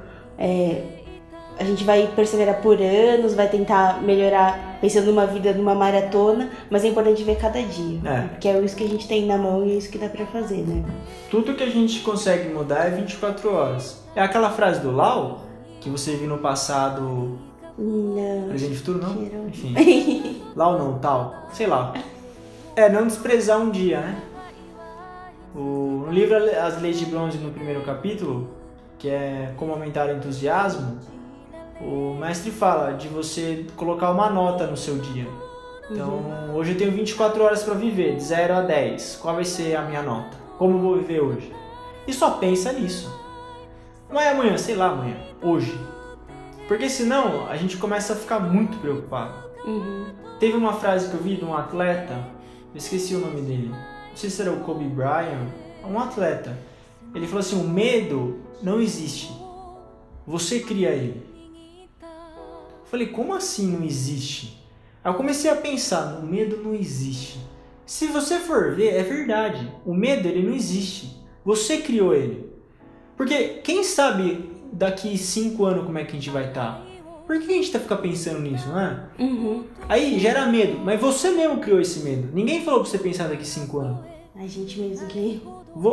a gente vai perseverar por anos, vai tentar melhorar pensando numa vida, numa maratona, mas é importante ver cada dia. Porque é isso que a gente tem na mão e é isso que dá pra fazer, né? Tudo que a gente consegue mudar é 24 horas. É aquela frase do Lao... Que você viu no passado... Não. Presente e futuro, não? Enfim. Lá ou não, tal. Sei lá. Não desprezar um dia, né? No livro As Leis de Bronze, no primeiro capítulo, que é Como Aumentar o Entusiasmo, o mestre fala de você colocar uma nota no seu dia. Então, hoje eu tenho 24 horas para viver, de 0 a 10. Qual vai ser a minha nota? Como eu vou viver hoje? E só pensa nisso. Não é amanhã, sei lá, amanhã. Hoje. Porque senão a gente começa a ficar muito preocupado. Teve uma frase que eu vi de um atleta, eu esqueci o nome dele, não sei se era o Kobe Bryant, um atleta. Ele falou assim, o medo não existe, você cria ele. Eu falei, como assim não existe? Aí eu comecei a pensar, o medo não existe. Se você for ver, é verdade, o medo ele não existe, você criou ele. Porque quem sabe daqui 5 anos como é que a gente vai estar? Por que a gente fica pensando nisso, não é? Uhum. Aí gera medo, mas você mesmo criou esse medo. Ninguém falou pra você pensar daqui 5 anos. A gente mesmo que...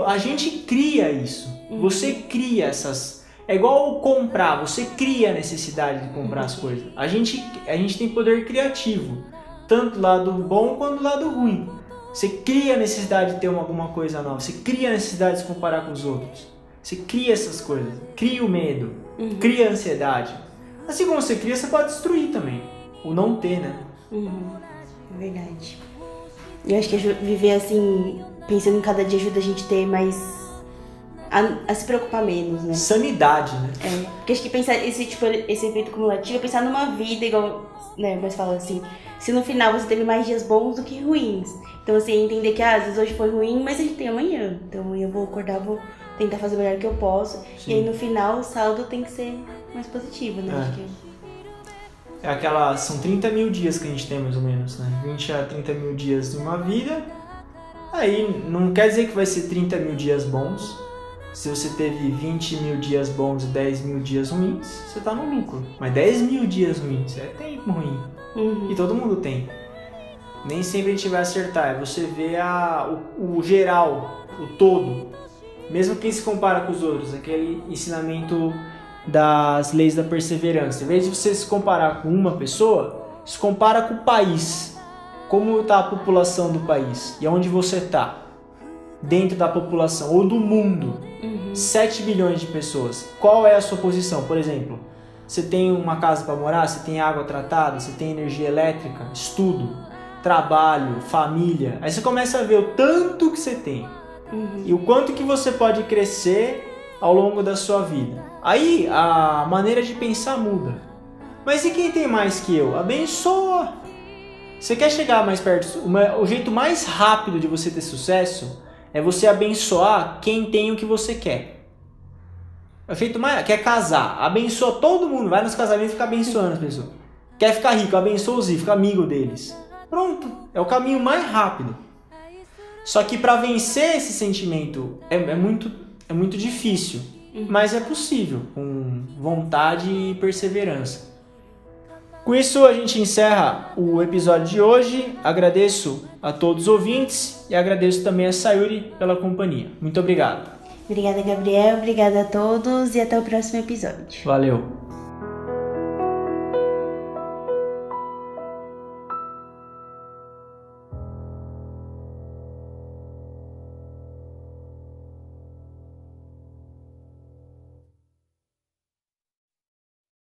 A gente cria isso. Você cria essas... É igual comprar, você cria a necessidade de comprar as coisas. A gente tem poder criativo, tanto do lado bom quanto do lado ruim. Você cria a necessidade de ter alguma coisa nova, você cria a necessidade de se comparar com os outros. Você cria essas coisas, cria o medo, cria a ansiedade. Assim como você cria, você pode destruir também. O não ter, né? É verdade. Eu acho que viver assim, pensando em cada dia, ajuda a gente a ter mais... A se preocupar menos, né? Sanidade, né? Porque acho que pensar esse efeito cumulativo é pensar numa vida igual, né? Mas fala assim, se no final você teve mais dias bons do que ruins. Então, assim, entender que às vezes hoje foi ruim, mas a gente tem amanhã. Então, amanhã eu vou acordar, vou tentar fazer o melhor que eu posso. Sim. E aí, no final, o saldo tem que ser mais positivo, né? Acho que... São 30 mil dias que a gente tem, mais ou menos, né? 20 a 30 mil dias de uma vida. Aí, não quer dizer que vai ser 30 mil dias bons. Se você teve 20 mil dias bons e 10 mil dias ruins, você tá no lucro. Mas 10 mil dias ruins é tempo ruim. E todo mundo tem. Nem sempre a gente vai acertar. É você ver o geral, o todo. Mesmo quem se compara com os outros. Aquele ensinamento das leis da perseverança. Em vez de você se comparar com uma pessoa, se compara com o país. Como está a população do país e onde você está. Dentro da população ou do mundo. 7 bilhões de pessoas. Qual é a sua posição? Por exemplo, você tem uma casa para morar, você tem água tratada, você tem energia elétrica, estudo, trabalho, família. Aí você começa a ver o tanto que você tem e o quanto que você pode crescer ao longo da sua vida. Aí a maneira de pensar muda. Mas e quem tem mais que eu? Abençoa! Você quer chegar mais perto? O jeito mais rápido de você ter sucesso é você abençoar quem tem o que você quer. O jeito mais... Quer casar? Abençoa todo mundo. Vai nos casamentos e fica abençoando as pessoas. Quer ficar rico? Abençoa os ricos. Fica amigo deles. Pronto. É o caminho mais rápido. Só que para vencer esse sentimento é muito difícil. Mas é possível. Com vontade e perseverança. Com isso a gente encerra o episódio de hoje. Agradeço a todos os ouvintes e agradeço também a Sayuri pela companhia. Muito obrigado. Obrigada, Gabriel. Obrigada a todos e até o próximo episódio. Valeu.